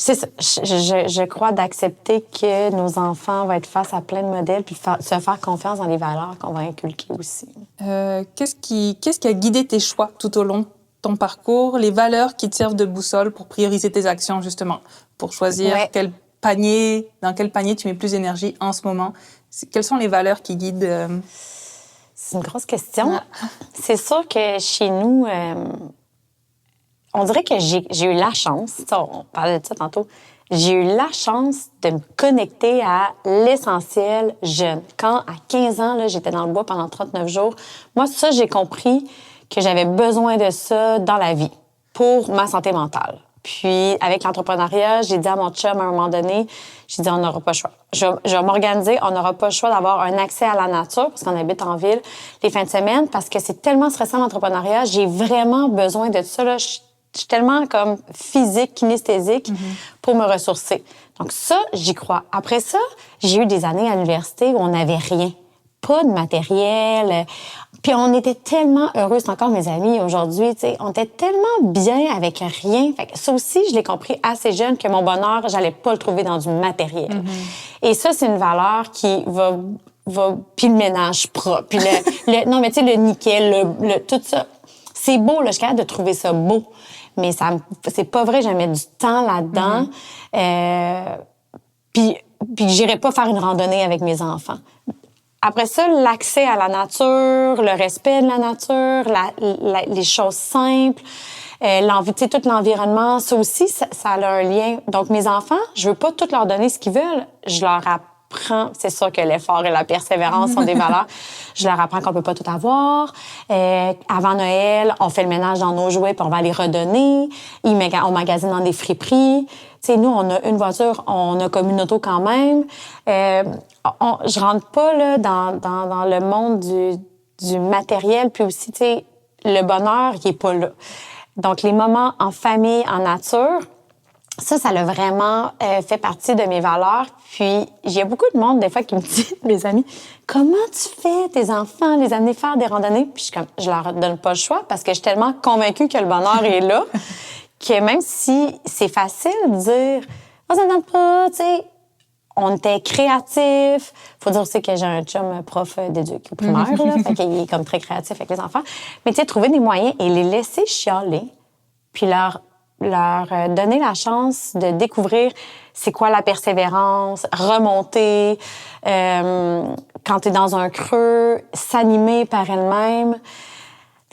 C'est ça. Je crois d'accepter que nos enfants vont être face à plein de modèles puis se faire confiance dans les valeurs qu'on va inculquer aussi. Qu'est-ce qui a guidé tes choix tout au long de ton parcours? Les valeurs qui te servent de boussole pour prioriser tes actions, justement, pour choisir dans quel panier tu mets plus d'énergie en ce moment. Quelles sont les valeurs qui guident... C'est une grosse question. C'est sûr que chez nous... on dirait que j'ai eu la chance, on parlait de ça tantôt, j'ai eu la chance de me connecter à l'essentiel jeune. Quand, à 15 ans, là, j'étais dans le bois pendant 39 jours, moi, ça, j'ai compris que j'avais besoin de ça dans la vie pour ma santé mentale. Puis, avec l'entrepreneuriat, j'ai dit à mon chum, à un moment donné, j'ai dit, on n'aura pas le choix. Je vais m'organiser, on n'aura pas le choix d'avoir un accès à la nature, parce qu'on habite en ville, les fins de semaine, parce que c'est tellement stressant l'entrepreneuriat, j'ai vraiment besoin de ça, là. Je suis tellement comme physique, kinesthésique pour me ressourcer. Donc ça, j'y crois. Après ça, j'ai eu des années à l'université où on n'avait rien. Pas de matériel. Puis on était tellement heureux, c'est encore mes amis aujourd'hui, tu sais, on était tellement bien avec rien. Fait que ça aussi, je l'ai compris assez jeune que mon bonheur, j'allais pas le trouver dans du matériel. Et ça, c'est une valeur qui va puis le ménage propre, puis non, mais tu sais, le nickel, tout ça. c'est beau, là, je suis capable de trouver ça beau. Mais c'est pas vrai, je mets du temps là-dedans. Puis j'irai pas faire une randonnée avec mes enfants. Après ça, l'accès à la nature, le respect de la nature, les choses simples, tout l'environnement, ça aussi, ça a un lien. Donc, mes enfants, je veux pas tout leur donner ce qu'ils veulent. Je leur apprends, c'est sûr que l'effort et la persévérance sont des valeurs. Je leur apprends qu'on peut pas tout avoir. Avant Noël, on fait le ménage dans nos jouets puis on va les redonner. On magasine dans des friperies. Tu sais, nous, on a une voiture, on a comme une auto quand même. Je rentre pas là, dans le monde du matériel, puis aussi, tu sais, le bonheur, il est pas là. Donc, les moments en famille, en nature, ça a vraiment fait partie de mes valeurs. Puis, il y a beaucoup de monde, des fois, qui me dit, mes amis, comment tu fais tes enfants, les amener faire des randonnées? Puis, je leur donne pas le choix parce que je suis tellement convaincue que le bonheur est là que même si c'est facile de dire « Oh, ça ne tente pas, tu sais », on était créatifs. Faut dire aussi que j'ai un chum prof d'éduc primaire, là, fait qu'il est comme très créatif avec les enfants. Mais tu sais, trouver des moyens et les laisser chialer, puis leur donner la chance de découvrir c'est quoi la persévérance, remonter, quand tu es dans un creux, s'animer par elle-même.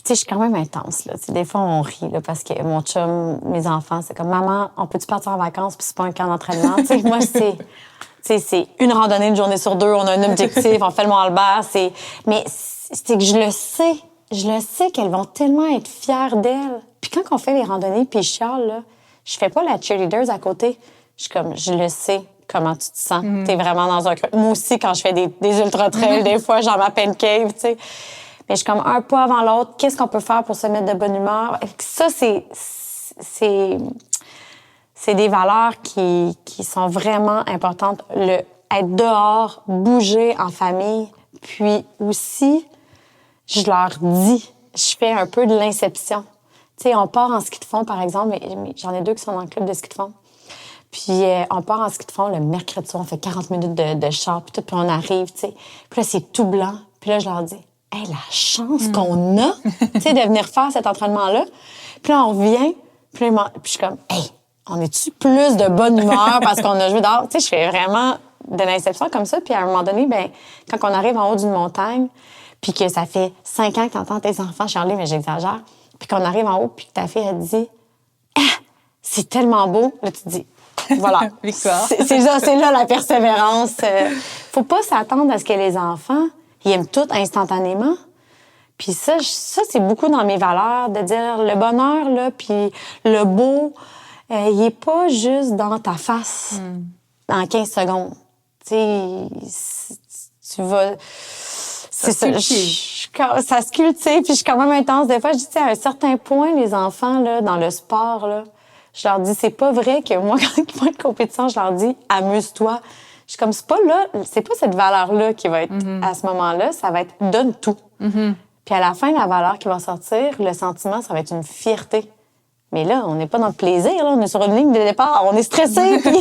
Tu sais, je suis quand même intense, là. Des fois, on rit, là, parce que mon chum, mes enfants, c'est comme « Maman, on peut-tu partir en vacances? » Puis c'est pas un camp d'entraînement. Tu sais, moi, c'est une randonnée une journée sur deux, on a un objectif, on fait le Mont-Albert. Mais c'est que je le sais qu'elles vont tellement être fières d'elles. Puis quand on fait les randonnées, puis je chiale, là, je fais pas la cheerleader à côté. Je suis comme, je le sais comment tu te sens. T'es vraiment dans un creux. Moi aussi, quand je fais des ultra-trails, des fois, j'en m'appelle cave, tu sais. Mais je suis comme un pas avant l'autre. Qu'est-ce qu'on peut faire pour se mettre de bonne humeur? Ça, c'est des valeurs qui sont vraiment importantes. Être dehors, bouger en famille. Puis aussi, je leur dis, je fais un peu de l'inception. Tu sais, on part en ski de fond, par exemple. Mais j'en ai 2 qui sont dans le club de ski de fond. Puis on part en ski de fond le mercredi soir. On fait 40 minutes de char, puis on arrive, tu sais. Puis là, c'est tout blanc. Puis là, je leur dis, hey, la chance qu'on a, tu sais, de venir faire cet entraînement-là. Puis là, on revient, puis je suis comme, hey, on est-tu plus de bonne humeur parce qu'on a joué dehors? Tu sais, je fais vraiment de l'inception comme ça. Puis à un moment donné, ben, quand on arrive en haut d'une montagne, puis que ça fait 5 ans que t'entends tes enfants charler, mais j'exagère, puis qu'on arrive en haut, puis que ta fille, elle dit, ah, c'est tellement beau. Là, tu te dis, voilà. c'est là la persévérance. Faut pas s'attendre à ce que les enfants, ils aiment tout instantanément. Puis ça, c'est beaucoup dans mes valeurs, de dire le bonheur, là, puis le beau, il est pas juste dans ta face en 15 secondes. Tu sais, tu vas... C'est ça. Ça se cultive, puis je suis quand même intense. Des fois, je dis, à un certain point, les enfants, là, dans le sport, là, je leur dis, c'est pas vrai que moi, quand ils font une compétition, je leur dis, amuse-toi. Je suis comme, c'est pas cette valeur-là qui va être à ce moment-là, ça va être donne tout. Puis à la fin, la valeur qui va sortir, le sentiment, ça va être une fierté. Mais là, on n'est pas dans le plaisir, là, on est sur une ligne de départ, on est stressé, puis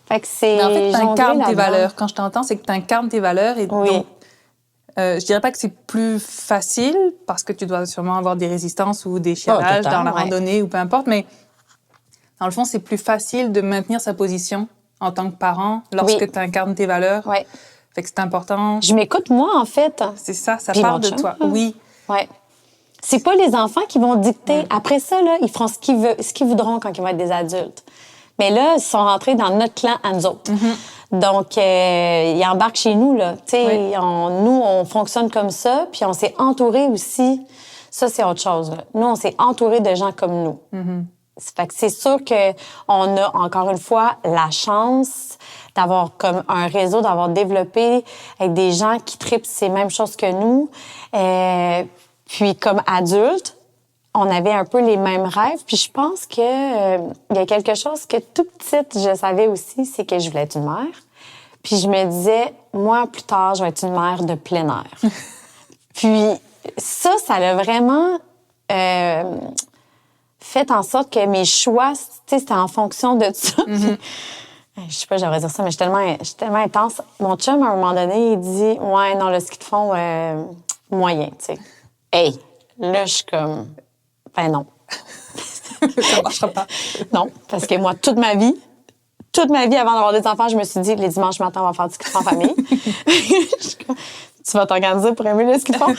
fait que c'est. Mais en fait, tu incarnes tes valeurs. Quand je t'entends, c'est que tu incarnes tes valeurs et donc. Je dirais pas que c'est plus facile parce que tu dois sûrement avoir des résistances ou des chialages dans la randonnée ou peu importe, mais dans le fond, c'est plus facile de maintenir sa position en tant que parent lorsque tu incarnes tes valeurs. Oui. Fait que c'est important. Je m'écoute moi, en fait. C'est ça part de toi. Oui. Ouais. C'est pas les enfants qui vont dicter. Après ça, là, ils feront ce qu'ils voudront quand ils vont être des adultes. Mais là, ils sont rentrés dans notre clan à nous autres. Donc, ils embarquent chez nous, là. Tu sais, nous, on fonctionne comme ça, puis on s'est entouré aussi. Ça, c'est autre chose, là. Nous, on s'est entouré de gens comme nous. Fait que c'est sûr qu'on a, encore une fois, la chance d'avoir comme un réseau, d'avoir développé avec des gens qui trippent ces mêmes choses que nous. Puis, comme adultes, on avait un peu les mêmes rêves. Puis je pense que il y a quelque chose que tout petite, je savais aussi, c'est que je voulais être une mère. Puis je me disais, moi, plus tard, je vais être une mère de plein air. Puis ça l'a vraiment fait en sorte que mes choix, tu sais, c'était en fonction de ça. Puis, je sais pas, j'aimerais dire ça, mais je suis tellement intense. Mon chum, à un moment donné, il dit, ouais, non, le ski de fond, moyen, tu sais. Hey! là, je suis comme, ben non. Ça marchera pas. Non, parce que moi, toute ma vie, avant d'avoir des enfants, je me suis dit, les dimanches matins, on va faire du ski de fond en famille. Je suis comme, tu vas t'organiser pour aimer le ski de fond.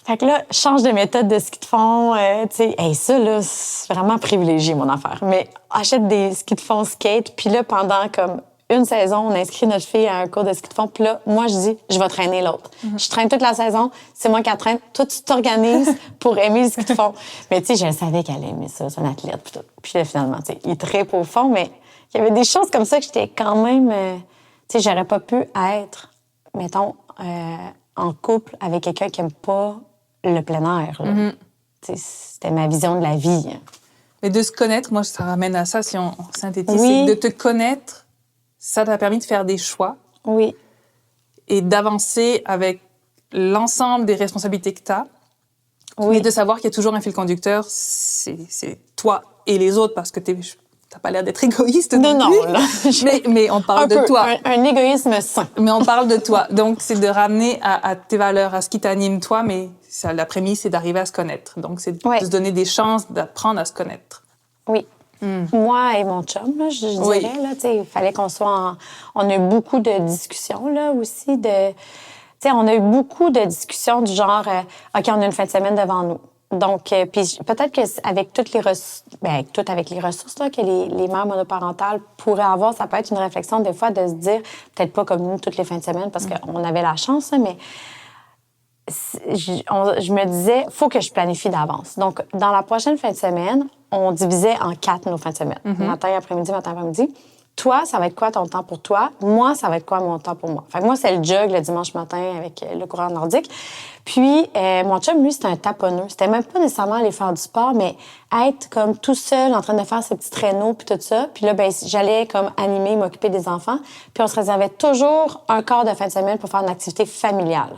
Fait que là, change de méthode de ski de fond, tu sais. Hey, ça, là, c'est vraiment privilégié, mon affaire. Mais achète des skis de fond skate, puis là, pendant comme une saison, on inscrit notre fille à un cours de ski de fond. Puis là, moi, je dis, je vais traîner l'autre. Je traîne toute la saison, c'est moi qui la traîne. Toi, tu t'organises pour aimer le ski de fond. Mais tu sais, je savais qu'elle aimait ça, c'est une athlète. Puis tout. Puis là, finalement, tu sais, il trippe au fond, mais il y avait des choses comme ça que j'étais quand même... tu sais, j'aurais pas pu être, mettons, en couple avec quelqu'un qui aime pas le plein air. Là. Tu sais, c'était ma vision de la vie. Mais de se connaître, moi, ça ramène à ça, si on synthétise, Oui. c'est que de te connaître, ça t'a permis de faire des choix Oui. et d'avancer avec l'ensemble des responsabilités que tu as. Oui. Mais de savoir qu'il y a toujours un fil conducteur, c'est toi et les autres, parce que t'as pas l'air d'être égoïste non Non, plus. là. Mais on parle Un de peu, toi. un égoïsme sain. Mais on parle de toi. Donc, c'est de ramener à tes valeurs, à ce qui t'anime toi, mais la prémisse, c'est d'arriver à se connaître. Donc, c'est de se donner des chances d'apprendre à se connaître. Oui. Moi et mon chum, là, je dirais, Oui. là, tu sais, il fallait qu'on soit on a eu beaucoup de discussions, là, aussi, tu sais, on a eu beaucoup de discussions du genre, OK, on a une fin de semaine devant nous. Donc, puis peut-être qu'avec toutes les ressources, avec les ressources là, que les mères monoparentales pourraient avoir, ça peut être une réflexion des fois de se dire, peut-être pas comme nous toutes les fins de semaine parce qu'on avait la chance, hein, mais je me disais, faut que je planifie d'avance. Donc, dans la prochaine fin de semaine, on divisait en 4 nos fins de semaine. Matin, après-midi, matin, après-midi. Toi, ça va être quoi ton temps pour toi? Moi, ça va être quoi mon temps pour moi? Fait que moi, c'est le jog le dimanche matin avec le coureur nordique. Puis, mon chum, lui, c'était un taponneux. C'était même pas nécessairement aller faire du sport, mais être comme tout seul en train de faire ses petits traîneaux puis tout ça. Puis là, ben, j'allais comme animer, m'occuper des enfants. Puis on se réservait toujours un quart de fin de semaine pour faire une activité familiale.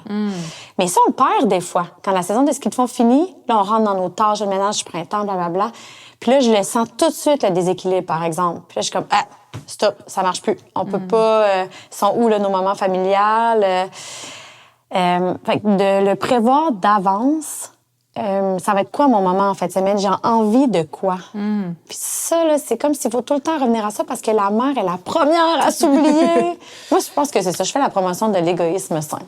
Mais ça, on perd des fois. Quand la saison de ski de fond finit, là, on rentre dans nos tâches, le ménage du printemps, blablabla. Puis là, je le sens tout de suite, le déséquilibre, par exemple. Puis là, je suis comme, stop, ça marche plus. On peut pas... sont où, là, nos moments familiales? Fait que de le prévoir d'avance, ça va être quoi mon moment en fin de semaine? J'ai envie de quoi? Puis ça, là, c'est comme s'il faut tout le temps revenir à ça parce que la mère est la première à s'oublier. Moi, je pense que c'est ça. Je fais la promotion de l'égoïsme sain.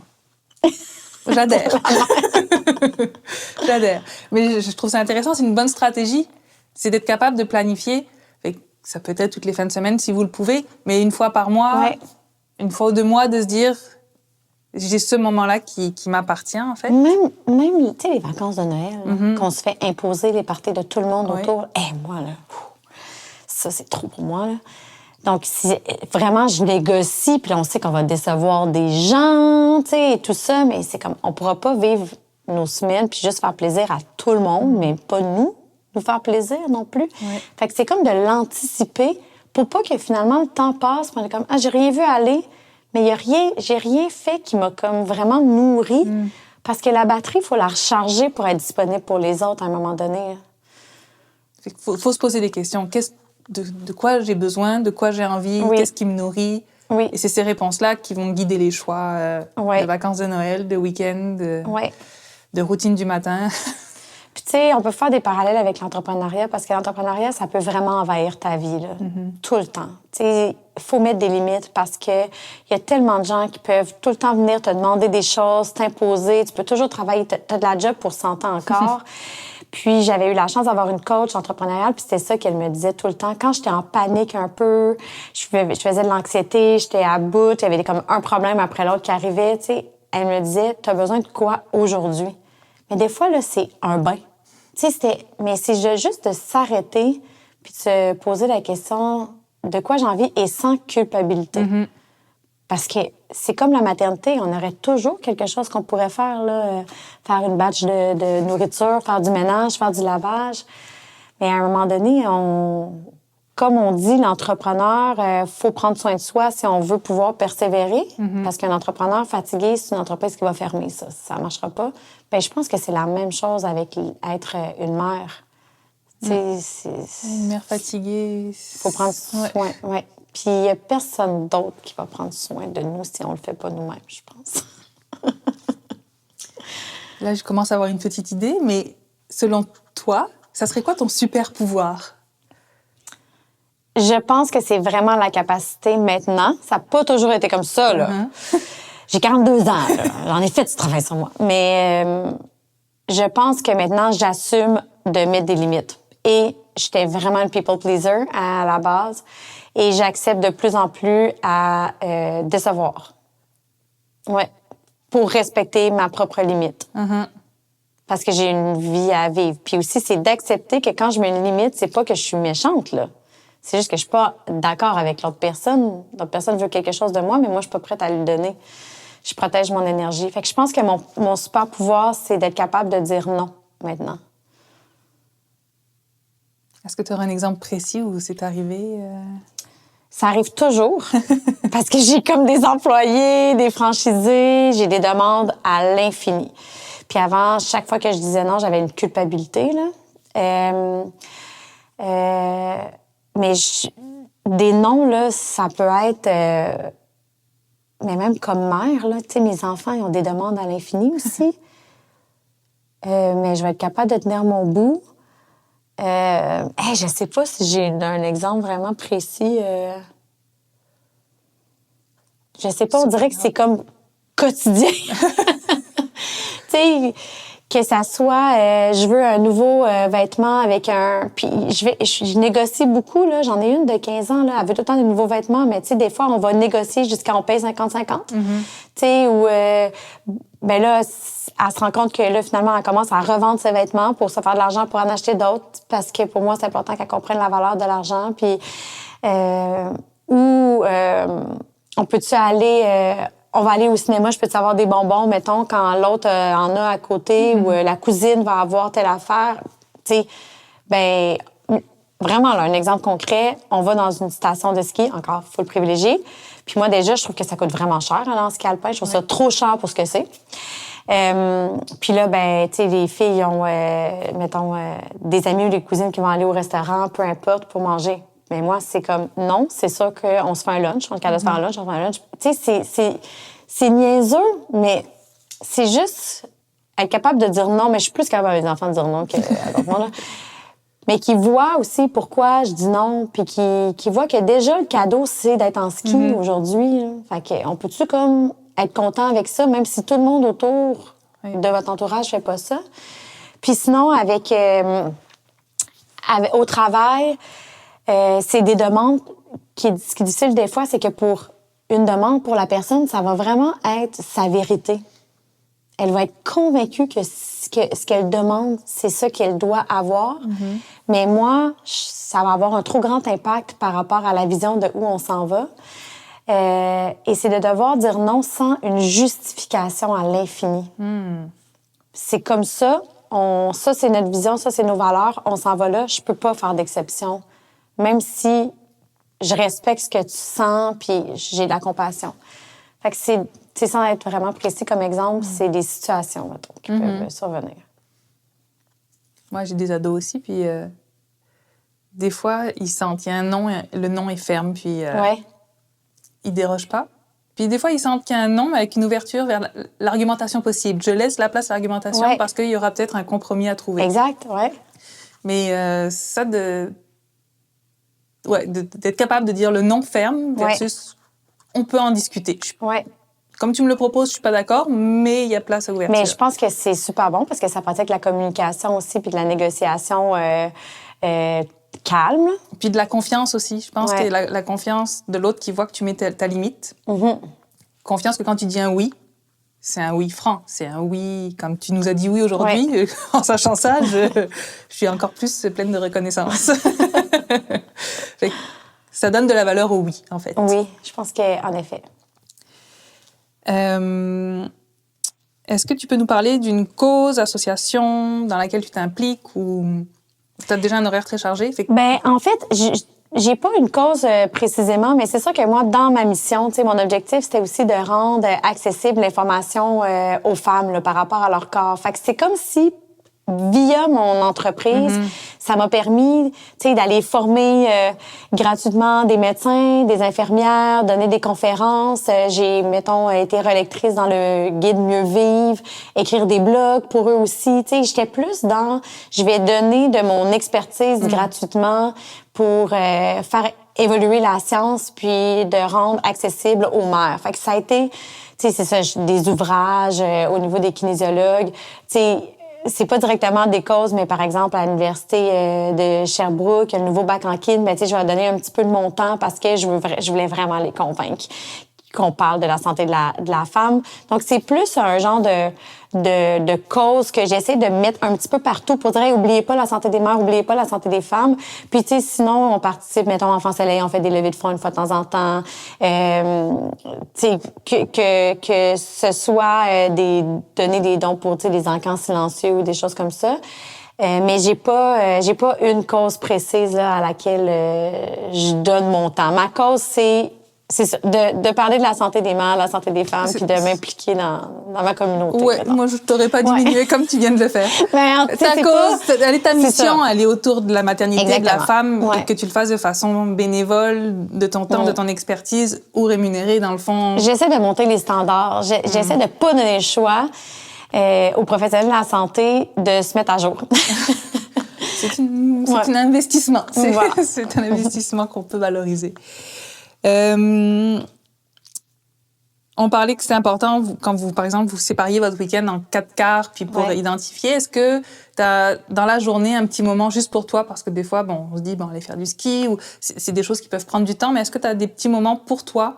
J'adhère. J'adhère. Mais je trouve ça intéressant. C'est une bonne stratégie. C'est d'être capable de planifier. Fait que ça peut être toutes les fins de semaine si vous le pouvez, mais une fois par mois, une fois ou 2 mois, de se dire j'ai ce moment-là qui m'appartient, en fait. Même tu sais, les vacances de Noël, là, qu'on se fait imposer les parties de tout le monde autour. Moi, là, ça, c'est trop pour moi, là. Donc, si vraiment je négocie, puis on sait qu'on va décevoir des gens, tu sais, et tout ça, mais c'est comme, on pourra pas vivre nos semaines puis juste faire plaisir à tout le monde, mais pas nous faire plaisir non plus. Fait que c'est comme de l'anticiper pour pas que finalement le temps passe, puis on est comme, j'ai rien vu aller, mais j'ai rien fait qui m'a comme vraiment nourrie, parce que la batterie, il faut la recharger pour être disponible pour les autres à un moment donné. Fait qu'il faut se poser des questions. De quoi j'ai besoin, de quoi j'ai envie, qu'est-ce qui me nourrit. Et c'est ces réponses-là qui vont guider les choix de vacances de Noël, de week-end, de routine du matin. Puis, tu sais, on peut faire des parallèles avec l'entrepreneuriat parce que l'entrepreneuriat, ça peut vraiment envahir ta vie, là, tout le temps. Tu sais, il faut mettre des limites parce que il y a tellement de gens qui peuvent tout le temps venir te demander des choses, t'imposer. Tu peux toujours travailler, t'as de la job pour 100 ans encore. Puis, j'avais eu la chance d'avoir une coach entrepreneuriale, puis c'était ça qu'elle me disait tout le temps. Quand j'étais en panique un peu, je faisais de l'anxiété, j'étais à bout, il y avait comme un problème après l'autre qui arrivait, tu sais, elle me disait, t'as besoin de quoi aujourd'hui? Mais des fois, là, c'est un bain. Tu sais, mais c'est juste de s'arrêter puis de se poser la question de quoi j'ai envie et sans culpabilité. Parce que c'est comme la maternité, on aurait toujours quelque chose qu'on pourrait faire, là, faire une batch de nourriture, faire du ménage, faire du lavage. Mais à un moment donné, comme on dit, l'entrepreneur, faut prendre soin de soi si on veut pouvoir persévérer. Parce qu'un entrepreneur fatigué, c'est une entreprise qui va fermer, ça ne marchera pas. Bien, je pense que c'est la même chose avec être une mère. Une mère fatiguée. Il faut prendre soin, ouais. Puis il n'y a personne d'autre qui va prendre soin de nous si on ne le fait pas nous-mêmes, je pense. Là, je commence à avoir une petite idée, mais selon toi, ça serait quoi ton super pouvoir? Je pense que c'est vraiment la capacité maintenant. Ça n'a pas toujours été comme ça, là. J'ai 42 ans, là. J'en ai fait du travail sur moi. Mais je pense que maintenant, j'assume de mettre des limites. Et j'étais vraiment une people pleaser à la base. Et j'accepte de plus en plus à décevoir. Ouais. Pour respecter ma propre limite. Parce que j'ai une vie à vivre. Puis aussi, c'est d'accepter que quand je mets une limite, c'est pas que je suis méchante, là. C'est juste que je suis pas d'accord avec l'autre personne. L'autre personne veut quelque chose de moi, mais moi, je suis pas prête à lui donner. Je protège mon énergie. Fait que je pense que mon super pouvoir, c'est d'être capable de dire non, maintenant. Est-ce que tu aurais un exemple précis où c'est arrivé? Ça arrive toujours. Parce que j'ai comme des employés, des franchisés, j'ai des demandes à l'infini. Puis avant, chaque fois que je disais non, j'avais une culpabilité, là. Mais des noms, là, ça peut être... mais même comme mère, là, tu sais, mes enfants, ils ont des demandes à l'infini aussi. Mais je vais être capable de tenir mon bout. Je sais pas si j'ai un exemple vraiment précis. Je sais pas, on dirait que c'est comme quotidien. Tu sais, que ça soit, je veux un nouveau vêtement avec un... Puis je négocie beaucoup, là. J'en ai une de 15 ans, là. Elle veut tout le temps des nouveaux vêtements, mais tu sais, des fois, on va négocier jusqu'à on paye 50-50. Tu sais, ou... ben là, elle se rend compte que là, finalement, elle commence à revendre ses vêtements pour se faire de l'argent pour en acheter d'autres, parce que pour moi, c'est important qu'elle comprenne la valeur de l'argent. Puis... on peut-tu aller... on va aller au cinéma, je peux-tu avoir des bonbons, mettons, quand l'autre en a à côté, ou la cousine va avoir telle affaire. Tu sais, ben vraiment, là, un exemple concret, on va dans une station de ski, encore, il faut le privilégier. Puis moi, déjà, je trouve que ça coûte vraiment cher, aller en ski alpin. Je trouve ça trop cher pour ce que c'est. Puis là, ben, tu sais, les filles ont, mettons, des amis ou des cousines qui vont aller au restaurant, peu importe, pour manger. Mais moi, c'est comme, non, c'est sûr qu'on se fait un lunch, on est capable de se faire un lunch, on se fait un lunch. Tu sais, c'est niaiseux, mais c'est juste être capable de dire non. Mais je suis plus capable avec mes enfants de dire non qu'à d'autres monde, là. Mais qui voient aussi pourquoi je dis non, puis qui voient que déjà, le cadeau, c'est d'être en ski aujourd'hui. Là. Fait qu'on peut-tu comme être content avec ça, même si tout le monde autour de votre entourage fait pas ça? Puis sinon, au travail... c'est des demandes ce qui est difficile des fois, c'est que pour une demande, pour la personne, ça va vraiment être sa vérité. Elle va être convaincue que ce qu'elle demande, c'est ça qu'elle doit avoir. Mais moi, ça va avoir un trop grand impact par rapport à la vision de où on s'en va. Et c'est de devoir dire non sans une justification à l'infini. C'est comme ça. Ça, c'est notre vision, ça, c'est nos valeurs. On s'en va là. Je peux pas faire d'exception. Même si je respecte ce que tu sens, puis j'ai de la compassion. Fait que c'est sans être vraiment précis comme exemple, c'est des situations, mettons, qui peuvent survenir. Moi, j'ai des ados aussi, puis des fois, ils sentent, il y a un non, le non est ferme, puis ils dérogent pas. Puis des fois, ils sentent qu'il y a un non avec une ouverture vers l'argumentation possible. Je laisse la place à l'argumentation parce qu'il y aura peut-être un compromis à trouver. Exact, ouais. Mais ça d'être capable de dire le non ferme versus on peut en discuter. Comme tu me le proposes, je suis pas d'accord, mais il y a place à ouverture. Mais je pense que c'est super bon parce que ça pratique la communication aussi puis de la négociation calme. Puis de la confiance aussi. Je pense que la confiance de l'autre qui voit que tu mets ta limite. Confiance que quand tu dis un oui, c'est un oui franc. C'est un oui, comme tu nous as dit oui aujourd'hui. En sachant ça, je suis encore plus pleine de reconnaissance. Ça donne de la valeur au oui, en fait. Oui, je pense qu'en effet. Est-ce que tu peux nous parler d'une cause, association dans laquelle tu t'impliques ou tu as déjà un horaire très chargé? Ben, en fait, j'ai pas une cause précisément, mais c'est sûr que moi, dans ma mission, tu sais, mon objectif, c'était aussi de rendre accessible l'information aux femmes là, par rapport à leur corps. Fait que c'est comme si via mon entreprise, ça m'a permis, tu sais, d'aller former gratuitement des médecins, des infirmières, donner des conférences. J'ai, mettons, été relectrice dans le guide Mieux vivre, écrire des blogs pour eux aussi. Tu sais, j'étais plus dans, je vais donner de mon expertise gratuitement pour faire évoluer la science puis de rendre accessible aux mères. Fait que ça a été, tu sais, c'est ça, des ouvrages au niveau des kinésiologues, tu sais. C'est pas directement des causes, mais par exemple, à l'université de Sherbrooke, le nouveau bac en kin, ben, tu sais, je vais donner un petit peu de mon temps parce que je voulais vraiment les convaincre qu'on parle de la santé de la femme. Donc, c'est plus un genre de cause que j'essaie de mettre un petit peu partout pour dire, hey, oubliez pas la santé des mères, oubliez pas la santé des femmes. Puis, tu sais, sinon, on participe, mettons, Enfants Soleil, on fait des levées de fonds une fois de temps en temps. Tu sais, que ce soit donner des dons pour, tu sais, des encans silencieux ou des choses comme ça. Mais j'ai pas une cause précise là, à laquelle je donne mon temps. Ma cause, c'est ça, de parler de la santé des mères, de la santé des femmes, puis de m'impliquer dans ma communauté. Ouais, moi, je t'aurais pas diminué comme tu viens de le faire. Ta cause, ta mission, elle est autour de la maternité, exactement, de la femme, et que tu le fasses de façon bénévole, de ton temps, de ton expertise, ou rémunérée, dans le fond. J'essaie de monter les standards. J'essaie de pas donner le choix aux professionnels de la santé de se mettre à jour. C'est un investissement. C'est un investissement qu'on peut valoriser. On parlait que c'est important quand vous, par exemple, vous sépariez votre week-end en 4 quarts, puis pour identifier. Est-ce que t'as dans la journée un petit moment juste pour toi, parce que des fois, bon, on se dit, bon, aller faire du ski, ou c'est des choses qui peuvent prendre du temps, mais est-ce que t'as des petits moments pour toi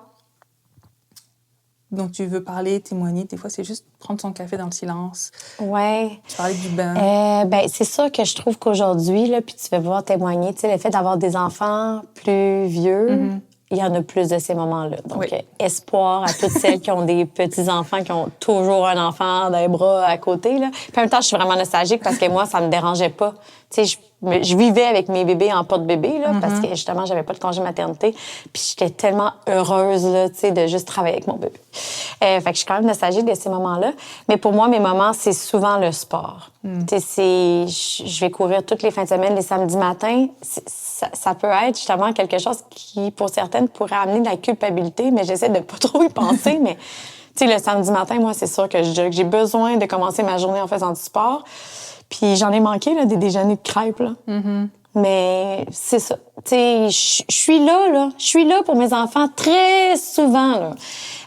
dont tu veux parler, témoigner? Des fois, c'est juste prendre son café dans le silence. Ouais. Tu parlais du bain. Ben, c'est ça que je trouve qu'aujourd'hui, là, puis tu vas pouvoir témoigner, tu sais, le fait d'avoir des enfants plus vieux. Il y en a plus de ces moments-là. Donc, espoir à toutes celles qui ont des petits-enfants, qui ont toujours un enfant dans les bras à côté, là. Puis en même temps, je suis vraiment nostalgique parce que moi, ça me dérangeait pas. Tu sais, je vivais avec mes bébés en porte-bébé, là, parce que justement, j'avais pas de congé maternité. Puis j'étais tellement heureuse, là, tu sais, de juste travailler avec mon bébé. Fait que je suis quand même nostalgique de ces moments-là. Mais pour moi, mes moments, c'est souvent le sport. Tu sais, je vais courir toutes les fins de semaine, les samedis matins. Ça peut être justement quelque chose qui, pour certaines, pourrait amener de la culpabilité, mais j'essaie de pas trop y penser. Mais, tu sais, le samedi matin, moi, c'est sûr que j'ai besoin de commencer ma journée en faisant du sport. Puis j'en ai manqué, là, des déjeuners de crêpes, là. Mais c'est ça. Tu sais, je suis là. Je suis là pour mes enfants très souvent, là.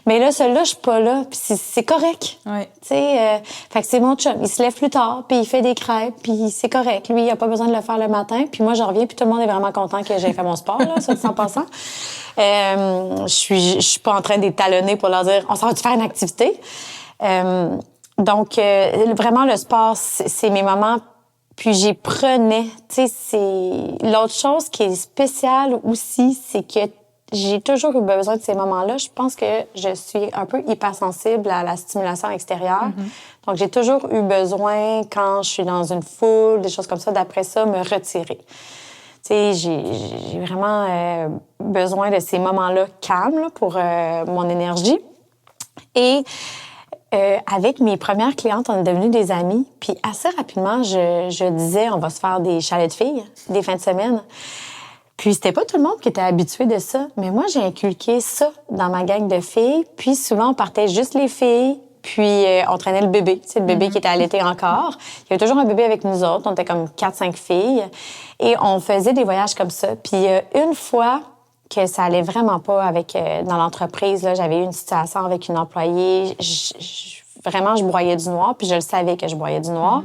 Mais là, celui-là, je suis pas là. Puis c'est correct. Ouais. Tu sais, fait que c'est mon chum. Il se lève plus tard, puis il fait des crêpes, puis c'est correct. Lui, il a pas besoin de le faire le matin. Puis moi, je reviens, puis tout le monde est vraiment content que j'ai fait mon sport, là, ça, en passant. Je suis pas en train d'étalonner pour leur dire, on s'en va-tu faire une activité? Donc, vraiment, le sport, c'est mes moments. Puis j'y prenais. Tu sais, c'est... L'autre chose qui est spéciale aussi, c'est que j'ai toujours eu besoin de ces moments-là. Je pense que je suis un peu hypersensible à la stimulation extérieure. Donc, j'ai toujours eu besoin, quand je suis dans une foule, des choses comme ça, d'après ça, me retirer. Tu sais, j'ai vraiment besoin de ces moments-là calmes là, pour mon énergie. Et avec mes premières clientes, on est devenues des amies. Puis assez rapidement, je disais, on va se faire des chalets de filles, des fins de semaine. Puis c'était pas tout le monde qui était habitué de ça. Mais moi, j'ai inculqué ça dans ma gang de filles. Puis souvent, on partait juste les filles. Puis on traînait le bébé. C'est le bébé qui était allaité encore. Il y avait toujours un bébé avec nous autres. On était comme 4-5 filles. Et on faisait des voyages comme ça. Puis une fois que ça allait vraiment pas avec dans l'entreprise, là, j'avais eu une situation avec une employée. Vraiment, je broyais du noir. Puis je le savais que je broyais du noir.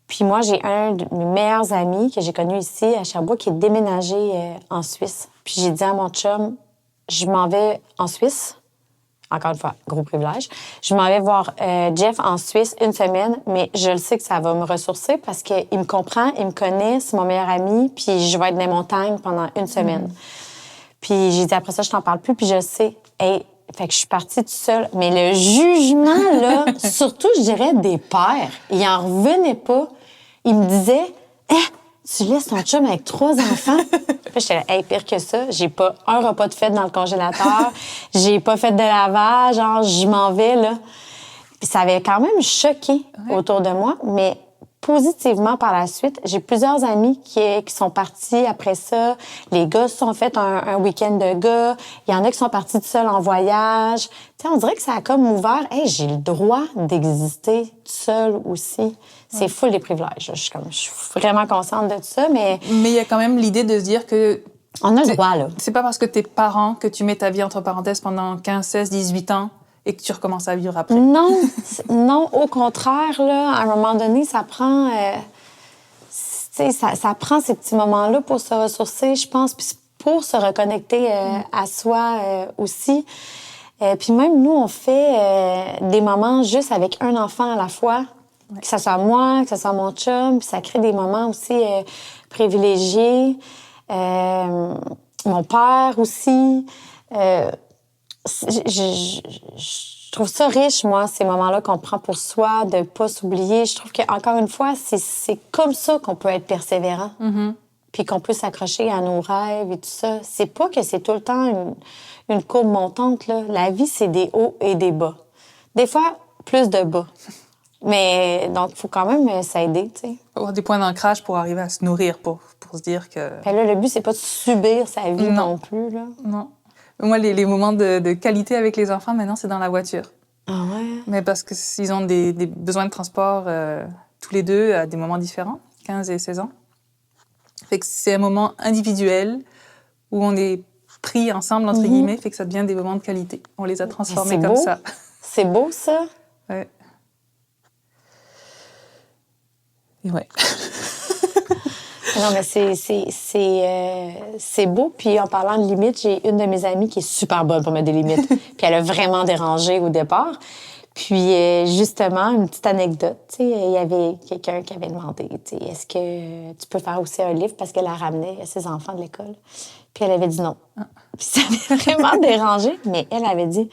Puis moi, j'ai un de mes meilleurs amis que j'ai connu ici à Sherbrooke qui est déménagé en Suisse. Puis j'ai dit à mon chum, je m'en vais en Suisse. Encore une fois, gros privilège. Je m'en vais voir Jeff en Suisse une semaine, mais je le sais que ça va me ressourcer parce qu'il me comprend, il me connaît, c'est mon meilleur ami, puis je vais être dans les montagnes pendant une semaine. Puis j'ai dit, après ça, je t'en parle plus, puis je sais. Hey, fait que je suis partie toute seule. Mais le jugement, là, surtout, je dirais, des pères, il en revenait pas. Il me disait, tu laisses ton chum avec 3 enfants? Puis j'étais là, hey, pire que ça, j'ai pas un repas de fête dans le congélateur, j'ai pas fait de lavage, genre, je m'en vais, là. Puis ça avait quand même choqué autour de moi, mais positivement par la suite. J'ai plusieurs amis qui sont partis après ça. Les gars se sont fait un week-end de gars. Il y en a qui sont partis tout seuls en voyage. Tu sais, on dirait que ça a comme ouvert. Hey, j'ai le droit d'exister tout seul aussi. C'est full des privilèges. Je suis vraiment consciente de tout ça, mais... Mais il y a quand même l'idée de se dire que... On a le droit, là. C'est pas parce que t'es parent que tu mets ta vie entre parenthèses pendant 15, 16, 18 ans et que tu recommences à vivre après. Non, non, au contraire, là, à un moment donné, ça prend... ça prend ces petits moments-là pour se ressourcer, je pense, puis pour se reconnecter à soi aussi. Puis même nous, on fait des moments juste avec un enfant à la fois, que ce soit moi, que ce soit mon chum, puis ça crée des moments aussi privilégiés. Mon père aussi. Je trouve ça riche, moi, ces moments-là qu'on prend pour soi, de ne pas s'oublier. Je trouve qu'encore une fois, c'est comme ça qu'on peut être persévérant. Puis qu'on peut s'accrocher à nos rêves et tout ça. C'est pas que c'est tout le temps une courbe montante, là. La vie, c'est des hauts et des bas. Des fois, plus de bas. Mais donc, il faut quand même s'aider, tu sais. Avoir des points d'ancrage pour arriver à se nourrir, pour se dire que... Ben là, le but, c'est pas de subir sa vie non plus, là. Non. Moi, les moments de qualité avec les enfants, maintenant, c'est dans la voiture. Ah ouais? Mais parce qu'ils ont des besoins de transport tous les deux à des moments différents, 15 et 16 ans. Fait que c'est un moment individuel où on est pris ensemble, entre guillemets, fait que ça devient des moments de qualité. On les a transformés comme ça. C'est beau, ça. Ouais. Et ouais. Non, mais c'est beau. Puis en parlant de limites, j'ai une de mes amies qui est super bonne pour mettre des limites. Puis elle a vraiment dérangé au départ. Puis justement, une petite anecdote, tu sais, il y avait quelqu'un qui avait demandé, tu sais, est-ce que tu peux faire aussi un livre parce qu'elle la ramenait ses enfants de l'école. Puis elle avait dit non. Puis ça avait vraiment dérangé, mais elle avait dit,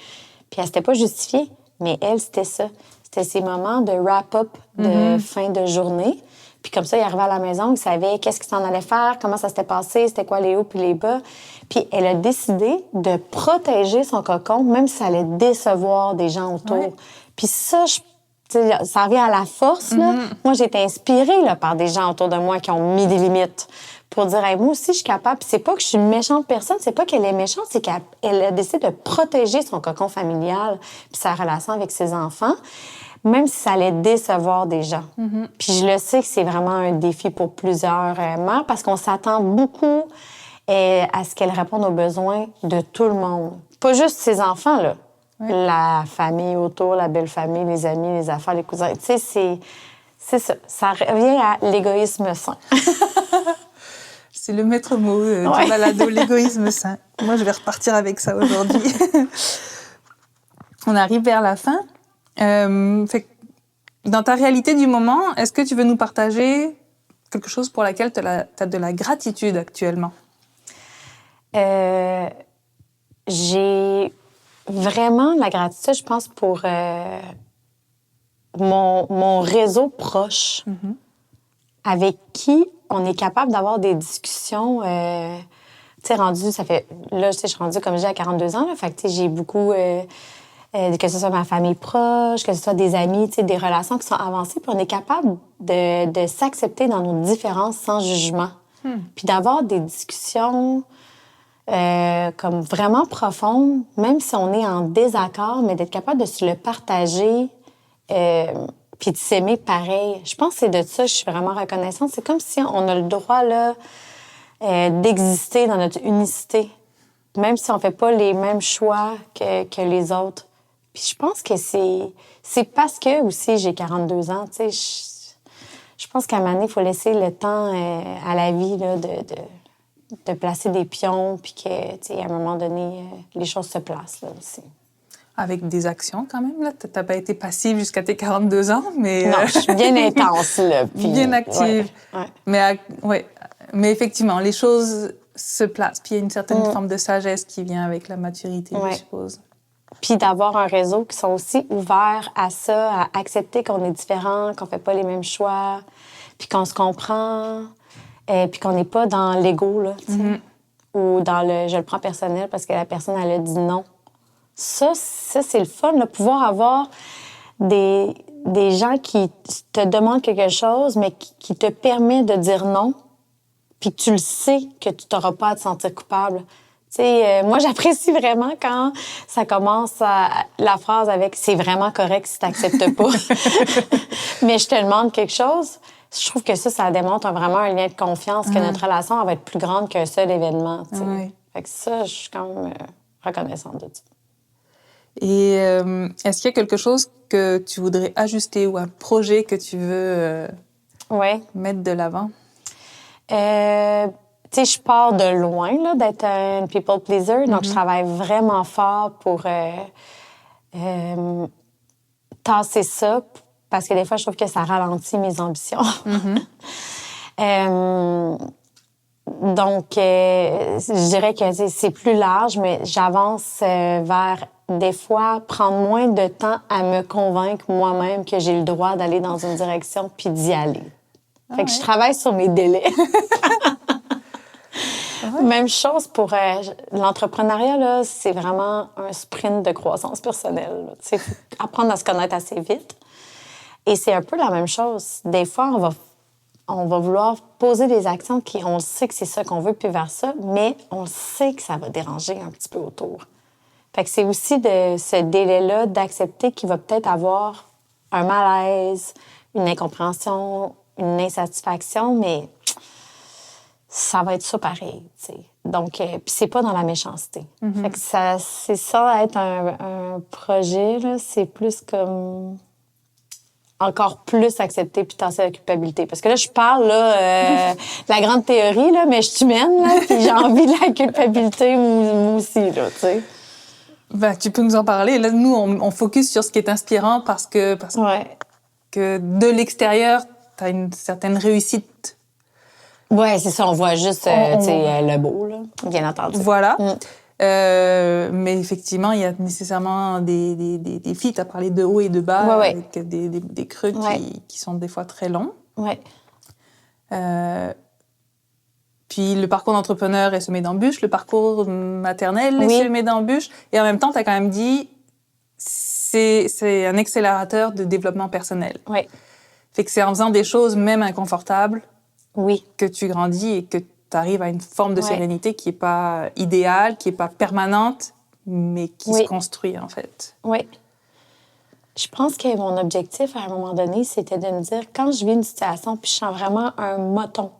puis elle s'était pas justifiée, mais elle, c'était ça. C'était ces moments de wrap-up de fin de journée. Puis comme ça, il arrivait à la maison, il savait qu'est-ce qu'il s'en allait faire, comment ça s'était passé, c'était quoi les hauts puis les bas. Puis elle a décidé de protéger son cocon, même si ça allait décevoir des gens autour. Ouais. Puis ça, ça revient à la force, là. Moi, j'ai été inspirée là, par des gens autour de moi qui ont mis des limites pour dire hey, moi aussi, je suis capable. Puis c'est pas que je suis une méchante personne, c'est pas qu'elle est méchante, c'est qu'elle a décidé de protéger son cocon familial puis sa relation avec ses enfants, même si ça allait décevoir des gens. Puis je le sais que c'est vraiment un défi pour plusieurs mères parce qu'on s'attend beaucoup à ce qu'elles répondent aux besoins de tout le monde. Pas juste ses enfants, là. Oui. La famille autour, la belle famille, les amis, les affaires, les cousins. Tu sais, c'est ça. Ça revient à l'égoïsme sain. C'est le maître mot du balado, l'égoïsme sain. Moi, je vais repartir avec ça aujourd'hui. On arrive vers la fin. Fait que dans ta réalité du moment, est-ce que tu veux nous partager quelque chose pour laquelle tu as de la gratitude actuellement? J'ai vraiment de la gratitude, je pense, pour mon réseau proche avec qui on est capable d'avoir des discussions. Tu sais, rendu, ça fait... Là, je suis rendue, comme j'ai, à 42 ans. Là, fait que, j'ai beaucoup... que ce soit ma famille proche, que ce soit des amis, tu sais, des relations qui sont avancées. Puis on est capable de s'accepter dans nos différences sans jugement. Puis d'avoir des discussions... comme vraiment profonde, même si on est en désaccord, mais d'être capable de se le partager puis de s'aimer pareil. Je pense que c'est de ça que je suis vraiment reconnaissante. C'est comme si on a le droit là, d'exister dans notre unicité, même si on fait pas les mêmes choix que les autres. Puis je pense que c'est parce que aussi j'ai 42 ans, tu sais, je pense qu'à un moment donné, il faut laisser le temps à la vie là, de placer des pions, puis que, tu sais, à un moment donné, les choses se placent, là, aussi. Avec des actions, quand même, là. T'as pas été passive jusqu'à tes 42 ans, mais... Non, je suis bien intense, là. Puis, bien active. Ouais. Mais effectivement, les choses se placent. Puis il y a une certaine forme de sagesse qui vient avec la maturité, je suppose. Puis d'avoir un réseau qui sont aussi ouverts à ça, à accepter qu'on est différent, qu'on fait pas les mêmes choix, puis qu'on se comprend... puis qu'on n'est pas dans l'ego, là, tu sais, ou dans le « je le prends personnel parce que la personne, elle a dit non ». Ça c'est le fun, de pouvoir avoir des des gens qui te demandent quelque chose, mais qui te permet de dire non, puis que tu le sais que tu n'auras pas à te sentir coupable. Tu sais, moi, j'apprécie vraiment quand ça commence la phrase avec « c'est vraiment correct si tu n'acceptes pas ». Mais je te demande quelque chose. Je trouve que ça démontre vraiment un lien de confiance, que notre relation elle va être plus grande qu'un seul événement. Tu sais. Fait que ça, je suis quand même reconnaissante de ça. Et est-ce qu'il y a quelque chose que tu voudrais ajuster ou un projet que tu veux mettre de l'avant? Tu sais, je pars de loin là, d'être un people pleaser, donc je travaille vraiment fort pour tasser ça, parce que des fois, je trouve que ça ralentit mes ambitions. Donc, je dirais que c'est plus large, mais j'avance vers, des fois, prendre moins de temps à me convaincre moi-même que j'ai le droit d'aller dans une direction puis d'y aller. Fait que je travaille sur mes délais. Même chose pour l'entrepreneuriat, là, c'est vraiment un sprint de croissance personnelle. Il faut apprendre à se connaître assez vite. Et c'est un peu la même chose. Des fois, on va vouloir poser des actions qui, on sait que c'est ça qu'on veut, puis vers ça, mais on sait que ça va déranger un petit peu autour. Fait que c'est aussi de ce délai-là d'accepter qu'il va peut-être avoir un malaise, une incompréhension, une insatisfaction, mais ça va être ça pareil, tu sais. Donc, puis c'est pas dans la méchanceté. Fait que c'est ça, être un projet, là, c'est plus comme encore plus accepter puis tasser la culpabilité. Parce que là, je parle là, de la grande théorie, là, mais je suis humaine, là, puis j'ai envie de la culpabilité, moi aussi, là, tu sais. Ben, tu peux nous en parler. Là, nous, on focus sur ce qui est inspirant parce que que de l'extérieur, tu as une certaine réussite. Ouais, c'est ça. On voit juste le beau, là, bien entendu. Voilà. Mais effectivement, il y a nécessairement des filles. Tu as parlé de haut et de bas, avec des creux qui sont des fois très longs. Ouais. Puis le parcours d'entrepreneur est semé d'embûches, le parcours maternel est semé d'embûches. Et en même temps, tu as quand même dit, c'est un accélérateur de développement personnel. Oui. Fait que c'est en faisant des choses, même inconfortables, que tu grandis et que tu arrives à une forme de sérénité qui n'est pas idéale, qui n'est pas permanente, mais qui se construit, en fait. Oui. Je pense que mon objectif, à un moment donné, c'était de me dire, quand je vis une situation puis je sens vraiment un moton,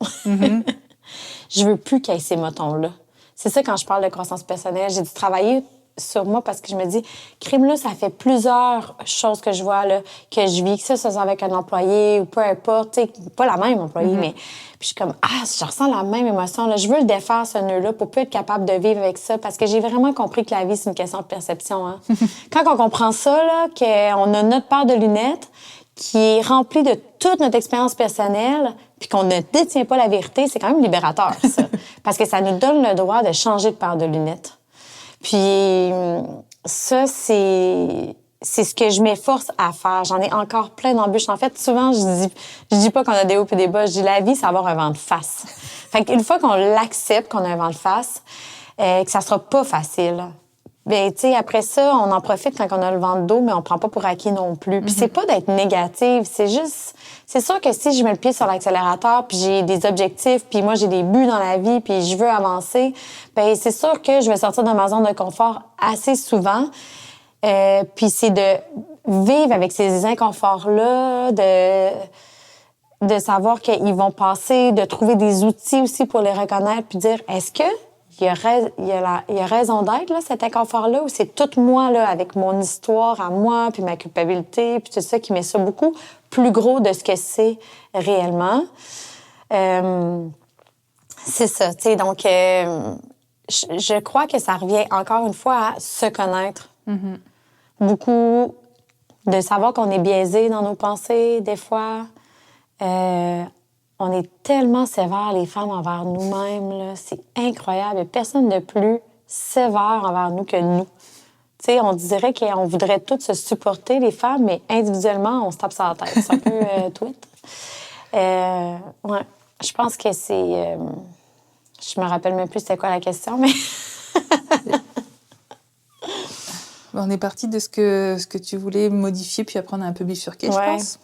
je veux plus qu'il y ait ces motons-là. C'est ça, quand je parle de croissance personnelle, j'ai dû travailler sur moi parce que je me dis, crime là, ça fait plusieurs choses que je vois, là, que je vis, que ça soit avec un employé ou peu importe, tu sais, pas la même employé, mais puis je suis comme, je ressens la même émotion, là, je veux le défaire, ce nœud-là, pour plus être capable de vivre avec ça, parce que j'ai vraiment compris que la vie, c'est une question de perception, hein. Quand on comprend ça, là, qu'on a notre paire de lunettes qui est remplie de toute notre expérience personnelle, puis qu'on ne détient pas la vérité, c'est quand même libérateur, ça. Parce que ça nous donne le droit de changer de paire de lunettes. Puis ça, c'est ce que je m'efforce à faire. J'en ai encore plein d'embûches. En fait, souvent, je dis pas qu'on a des hauts et des bas. Je dis la vie, ça va avoir un vent de face. Fait qu'une fois qu'on l'accepte, qu'on a un vent de face, que ça sera pas facile, bien, tu sais, après ça, on en profite quand on a le vent de dos, mais on prend pas pour acquis non plus. Puis c'est pas d'être négative, c'est juste... C'est sûr que si je mets le pied sur l'accélérateur, puis j'ai des objectifs, puis moi, j'ai des buts dans la vie, puis je veux avancer, bien, c'est sûr que je vais sortir de ma zone de confort assez souvent. Puis c'est de vivre avec ces inconforts-là, de savoir qu'ils vont passer, de trouver des outils aussi pour les reconnaître, puis dire, est-ce que il y a raison d'être, là, cet inconfort-là, ou c'est tout moi, là, avec mon histoire à moi, puis ma culpabilité, puis tout ça, qui met ça beaucoup plus gros de ce que c'est réellement. C'est ça, tu sais, donc je crois que ça revient encore une fois à se connaître. Beaucoup de savoir qu'on est biaisé dans nos pensées, des fois. On est tellement sévères, les femmes, envers nous-mêmes, là. C'est incroyable. Il n'y a personne de plus sévère envers nous que nous. Tu sais, on dirait qu'on voudrait toutes se supporter, les femmes, mais individuellement, on se tape sur la tête. C'est un peu tweet. Ouais. Je pense que c'est... je me rappelle même plus c'était quoi la question, mais... On est parti de ce que tu voulais modifier, puis après on a un peu bifurqué, je pense.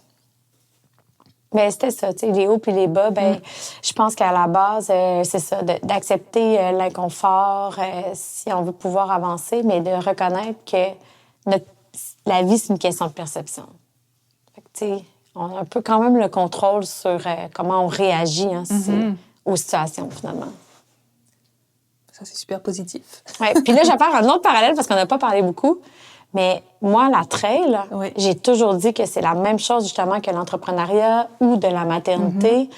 Ben, c'était ça, tu sais, les hauts puis les bas. Ben, je pense qu'à la base, c'est ça, d'accepter l'inconfort si on veut pouvoir avancer, mais de reconnaître que la vie, c'est une question de perception. Fait que, tu sais, on a un peu quand même le contrôle sur comment on réagit aux situations, finalement. Ça, c'est super positif. Oui, puis là, je vais faire un autre parallèle parce qu'on n'a pas parlé beaucoup. Mais moi, la trail, j'ai toujours dit que c'est la même chose, justement, que l'entrepreneuriat ou de la maternité. Tu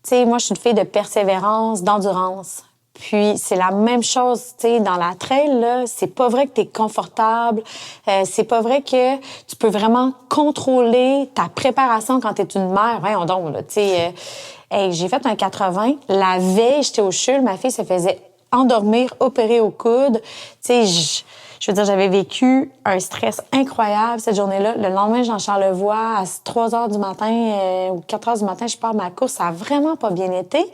sais, moi, je suis une fille de persévérance, d'endurance. Puis, c'est la même chose, tu sais, dans la trail, là, c'est pas vrai que t'es confortable. C'est pas vrai que tu peux vraiment contrôler ta préparation quand t'es une mère. Voyons donc, là, tu sais. J'ai fait un 80. La veille, j'étais au CHUL, ma fille se faisait endormir, opérer au coude. Tu sais, je veux dire, j'avais vécu un stress incroyable cette journée-là. Le lendemain, Jean Charlevoix, à 3 h du matin ou 4 h du matin, je pars ma course. Ça a vraiment pas bien été.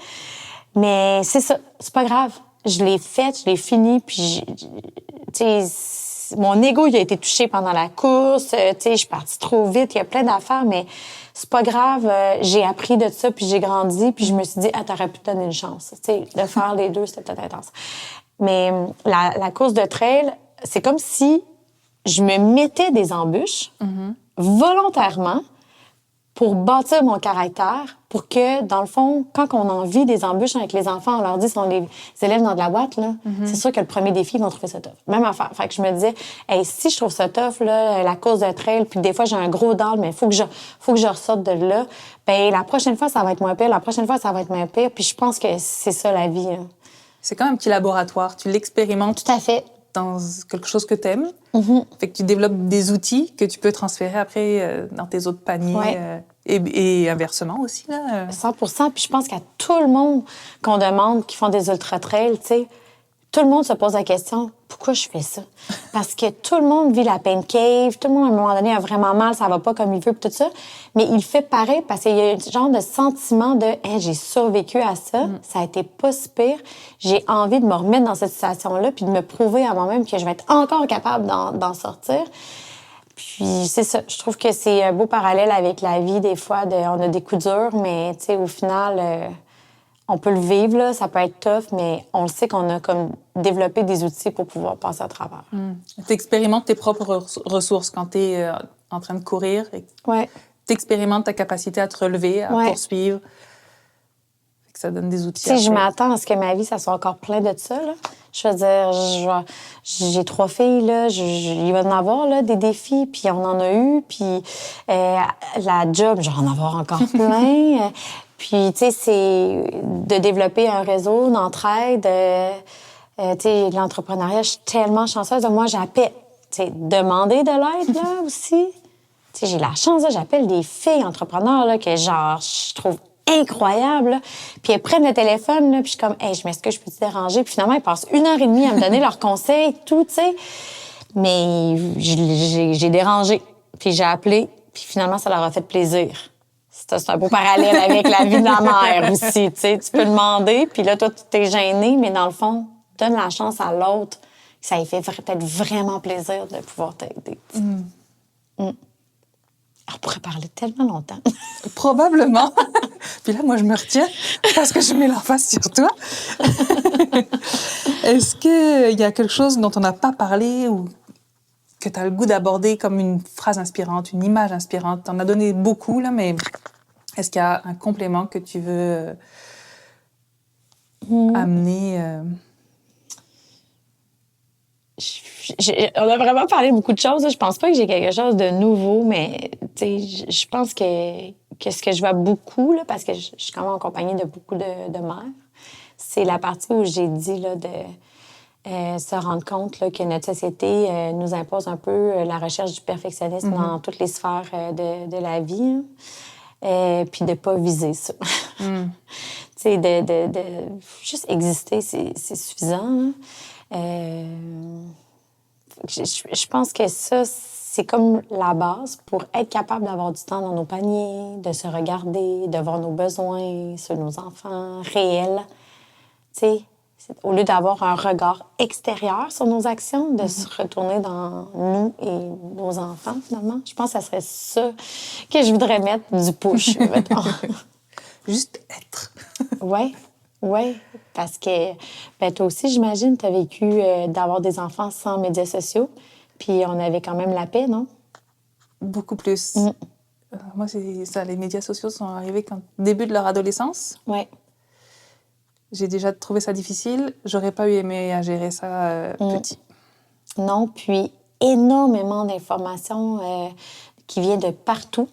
Mais c'est ça, c'est pas grave. Je l'ai faite, je l'ai finie, puis tu sais, mon ego, il a été touché pendant la course. Tu sais, je suis partie trop vite. Il y a plein d'affaires, mais c'est pas grave. J'ai appris de ça, puis j'ai grandi, puis je me suis dit, t'aurais pu te donner une chance. Tu sais, de faire les deux, c'était peut-être intense. Mais la course de trail, c'est comme si je me mettais des embûches volontairement pour bâtir mon caractère, pour que, dans le fond, quand on en vit des embûches avec les enfants, on leur dit, sont les élèves dans de la boîte, là, c'est sûr que le premier défi, ils vont trouver ça tough. Même affaire. Fait que je me disais, si je trouve ça tough, là, la course de trail, puis des fois, j'ai un gros down, mais il faut que je ressorte de là, bien, la prochaine fois, ça va être moins pire, la prochaine fois, ça va être moins pire, puis je pense que c'est ça, la vie. Là. C'est comme un petit laboratoire. Tu l'expérimentes. Tout à fait. Dans quelque chose que tu aimes. Fait que tu développes des outils que tu peux transférer après dans tes autres paniers. Et inversement aussi. Là. 100%. Puis je pense qu'à tout le monde qu'on demande qui font des ultra-trails, tu sais, tout le monde se pose la question, pourquoi je fais ça? Parce que tout le monde vit la pain cave, tout le monde, à un moment donné, a vraiment mal, ça va pas comme il veut, puis tout ça. Mais il fait pareil parce qu'il y a un genre de sentiment de « j'ai survécu à ça, ça a été pas si pire, j'ai envie de me remettre dans cette situation-là puis de me prouver à moi-même que je vais être encore capable d'en sortir. » Puis c'est ça, je trouve que c'est un beau parallèle avec la vie, des fois, on a des coups durs, mais tu sais, au final... on peut le vivre, là, ça peut être tough, mais on le sait qu'on a comme développé des outils pour pouvoir passer à travers. Tu expérimentes tes propres ressources quand tu es en train de courir. Ouais. Tu expérimentes ta capacité à te relever, à poursuivre. Que ça donne des outils. Tu sais, je m'attends à ce que ma vie, ça soit encore plein de ça. Là. Je veux dire, j'ai 3 filles, là, il va en avoir là, des défis, puis on en a eu, puis la job, je vais en avoir encore plein. Puis, tu sais, c'est de développer un réseau d'entraide. Tu sais, l'entrepreneuriat, je suis tellement chanceuse. Moi, j'appelle, tu sais, demander de l'aide, là, aussi. Tu sais, j'ai la chance, là, j'appelle des filles entrepreneurs, là, que genre, je trouve incroyables, là. Puis elles prennent le téléphone, là, puis je suis comme, je m'excuse, je peux te déranger. Puis finalement, elles passent 1h30 à me donner leurs conseils, tout, tu sais. Mais j'ai dérangé. Puis j'ai appelé, puis finalement, ça leur a fait plaisir. C'est un beau parallèle avec la vie de la mère aussi, tu sais. Tu peux demander, puis là, toi, tu t'es gêné, mais dans le fond, donne la chance à l'autre. Ça lui fait peut-être vraiment plaisir de pouvoir t'aider. On pourrait parler tellement longtemps. Probablement. Puis là, moi, je me retiens parce que je mets l'emphase sur toi. Est-ce qu'il y a quelque chose dont on n'a pas parlé ou que tu as le goût d'aborder comme une phrase inspirante, une image inspirante? Tu en as donné beaucoup, là, mais est-ce qu'il y a un complément que tu veux amener? On a vraiment parlé de beaucoup de choses. Là. Je pense pas que j'ai quelque chose de nouveau, mais je pense que ce que je vois beaucoup, là, parce que je suis quand même en compagnie de beaucoup de mères, c'est la partie où j'ai dit là, de se rendre compte là, que notre société nous impose un peu la recherche du perfectionnisme dans toutes les sphères de la vie. Puis de pas viser ça. Tu sais, de juste exister, c'est suffisant. Je pense que ça, c'est comme la base pour être capable d'avoir du temps dans nos paniers, de se regarder, de voir nos besoins sur nos enfants réels. Tu sais, Au lieu d'avoir un regard extérieur sur nos actions, de se retourner dans nous et nos enfants, finalement. Je pense que ça serait ça que je voudrais mettre du push, mettons. Juste être. Oui, oui. Parce que ben, toi aussi, j'imagine, tu as vécu d'avoir des enfants sans médias sociaux. Puis on avait quand même la paix, non? Beaucoup plus. Moi, c'est ça. Les médias sociaux sont arrivés au début de leur adolescence. Oui. J'ai déjà trouvé ça difficile. J'aurais pas eu aimé à gérer ça petit. Non, puis énormément d'informations qui viennent de partout.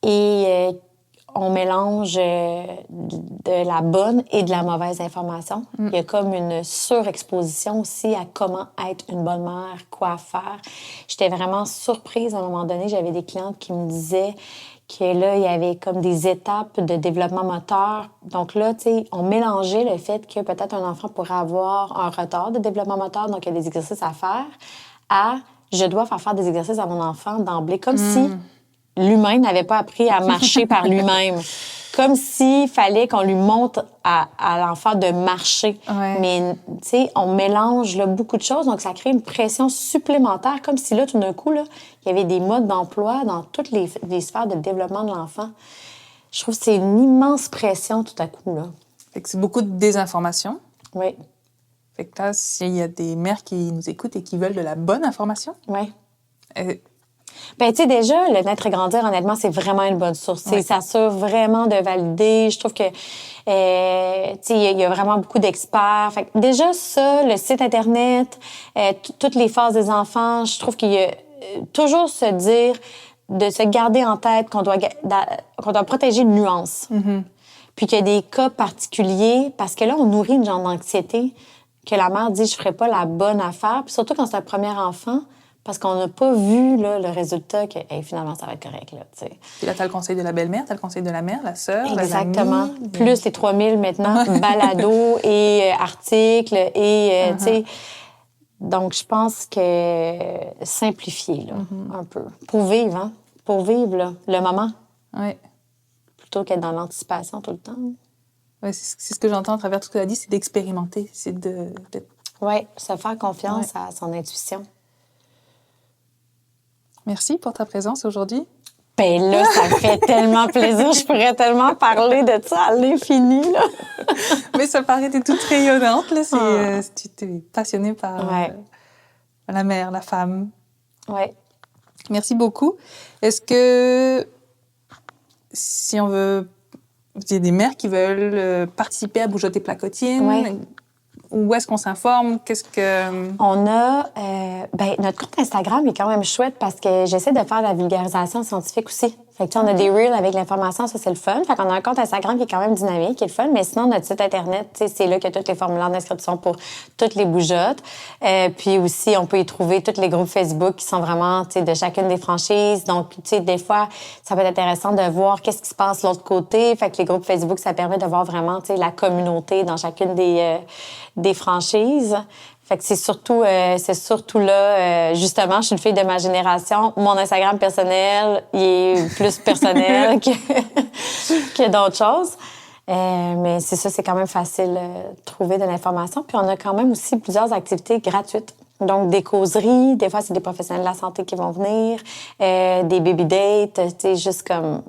Et on mélange de la bonne et de la mauvaise information. Il y a comme une surexposition aussi à comment être une bonne mère, quoi faire. J'étais vraiment surprise à un moment donné. J'avais des clientes qui me disaient que là, il y avait comme des étapes de développement moteur. Donc là, tu sais, on mélangeait le fait que peut-être un enfant pourrait avoir un retard de développement moteur, donc il y a des exercices à faire, à je dois faire des exercices à mon enfant d'emblée, comme si l'humain n'avait pas appris à marcher par lui-même. Comme s'il fallait qu'on lui montre à l'enfant de marcher. Ouais. Mais, tu sais, on mélange là, beaucoup de choses, donc ça crée une pression supplémentaire, comme si là, tout d'un coup, là, il y avait des modes d'emploi dans toutes les sphères de développement de l'enfant. Je trouve que c'est une immense pression tout à coup, là. Fait que c'est beaucoup de désinformation. Oui, Fait que là, s'il y a des mères qui nous écoutent et qui veulent de la bonne information, oui. euh, Ben, tu sais, déjà, le Naître et Grandir, honnêtement, c'est vraiment une bonne source. Ouais. Ça assure vraiment de valider. Je trouve que, tu sais, il y a vraiment beaucoup d'experts. Fait que déjà, ça, le site Internet, toutes les phases des enfants, je trouve qu'il y a toujours se dire, de se garder en tête qu'on doit protéger une nuance. Puis qu'il y a des cas particuliers, parce que là, on nourrit une genre d'anxiété que la mère dit, je ferai pas la bonne affaire. Puis surtout quand c'est un premier enfant, parce qu'on n'a pas vu là, le résultat que hey, finalement, ça va être correct. Là, tu sais. puis là, tu as le conseil de la belle-mère, tu as le conseil de la mère, la sœur, Exactement. les amis. Plus les 3000 maintenant, balados et articles. Et, tu sais, donc, je pense que simplifier là, un peu. Pour vivre, hein? Pour vivre là, le moment, Ouais. plutôt qu'être dans l'anticipation tout le temps. Ouais, c'est ce que j'entends à travers tout ce que tu as dit, c'est d'expérimenter, c'est d'être... Oui, se faire confiance à son intuition. Merci pour ta présence aujourd'hui. Ben là, ça me fait tellement plaisir. Je pourrais tellement parler de ça à l'infini, là. Mais ça paraît, t'es toute rayonnante, là. Tu es passionnée par la mère, la femme. Oui. Merci beaucoup. Est-ce que, si on veut... Il y a des mères qui veulent participer à Bougeotter Placotine. Ouais. Où est-ce qu'on s'informe? Qu'est-ce que... On a... ben, notre compte Instagram est quand même chouette parce que j'essaie de faire de la vulgarisation scientifique aussi. Fait que, tu sais, on a des reels avec l'information, ça, c'est le fun. Fait qu'on a un compte Instagram qui est quand même dynamique, qui est le fun. Mais sinon, notre site Internet, tu sais, c'est là qu'il y a tous les formulaires d'inscription pour toutes les bougeottes. Puis aussi, on peut y trouver tous les groupes Facebook qui sont vraiment, tu sais, de chacune des franchises. Donc, tu sais, des fois, ça peut être intéressant de voir qu'est-ce qui se passe de l'autre côté. Fait que les groupes Facebook, ça permet de voir vraiment, tu sais, la communauté dans chacune des franchises. Fait que c'est surtout là, justement, je suis une fille de ma génération. Mon Instagram personnel, il est plus personnel que d'autres choses. Mais c'est ça, c'est quand même facile de trouver de l'information. Puis on a quand même aussi plusieurs activités gratuites. Donc, des causeries, des fois, c'est des professionnels de la santé qui vont venir, des baby dates, tu sais, juste comme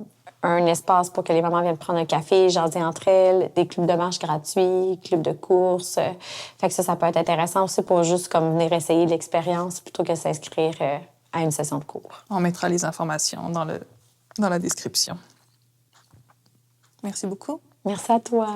un espace pour que les mamans viennent prendre un café, jaser entre elles, des clubs de marche gratuits, clubs de course. Fait que ça peut être intéressant aussi pour juste comme venir essayer l'expérience plutôt que s'inscrire à une session de cours. On mettra les informations dans la description. Merci beaucoup. Merci à toi.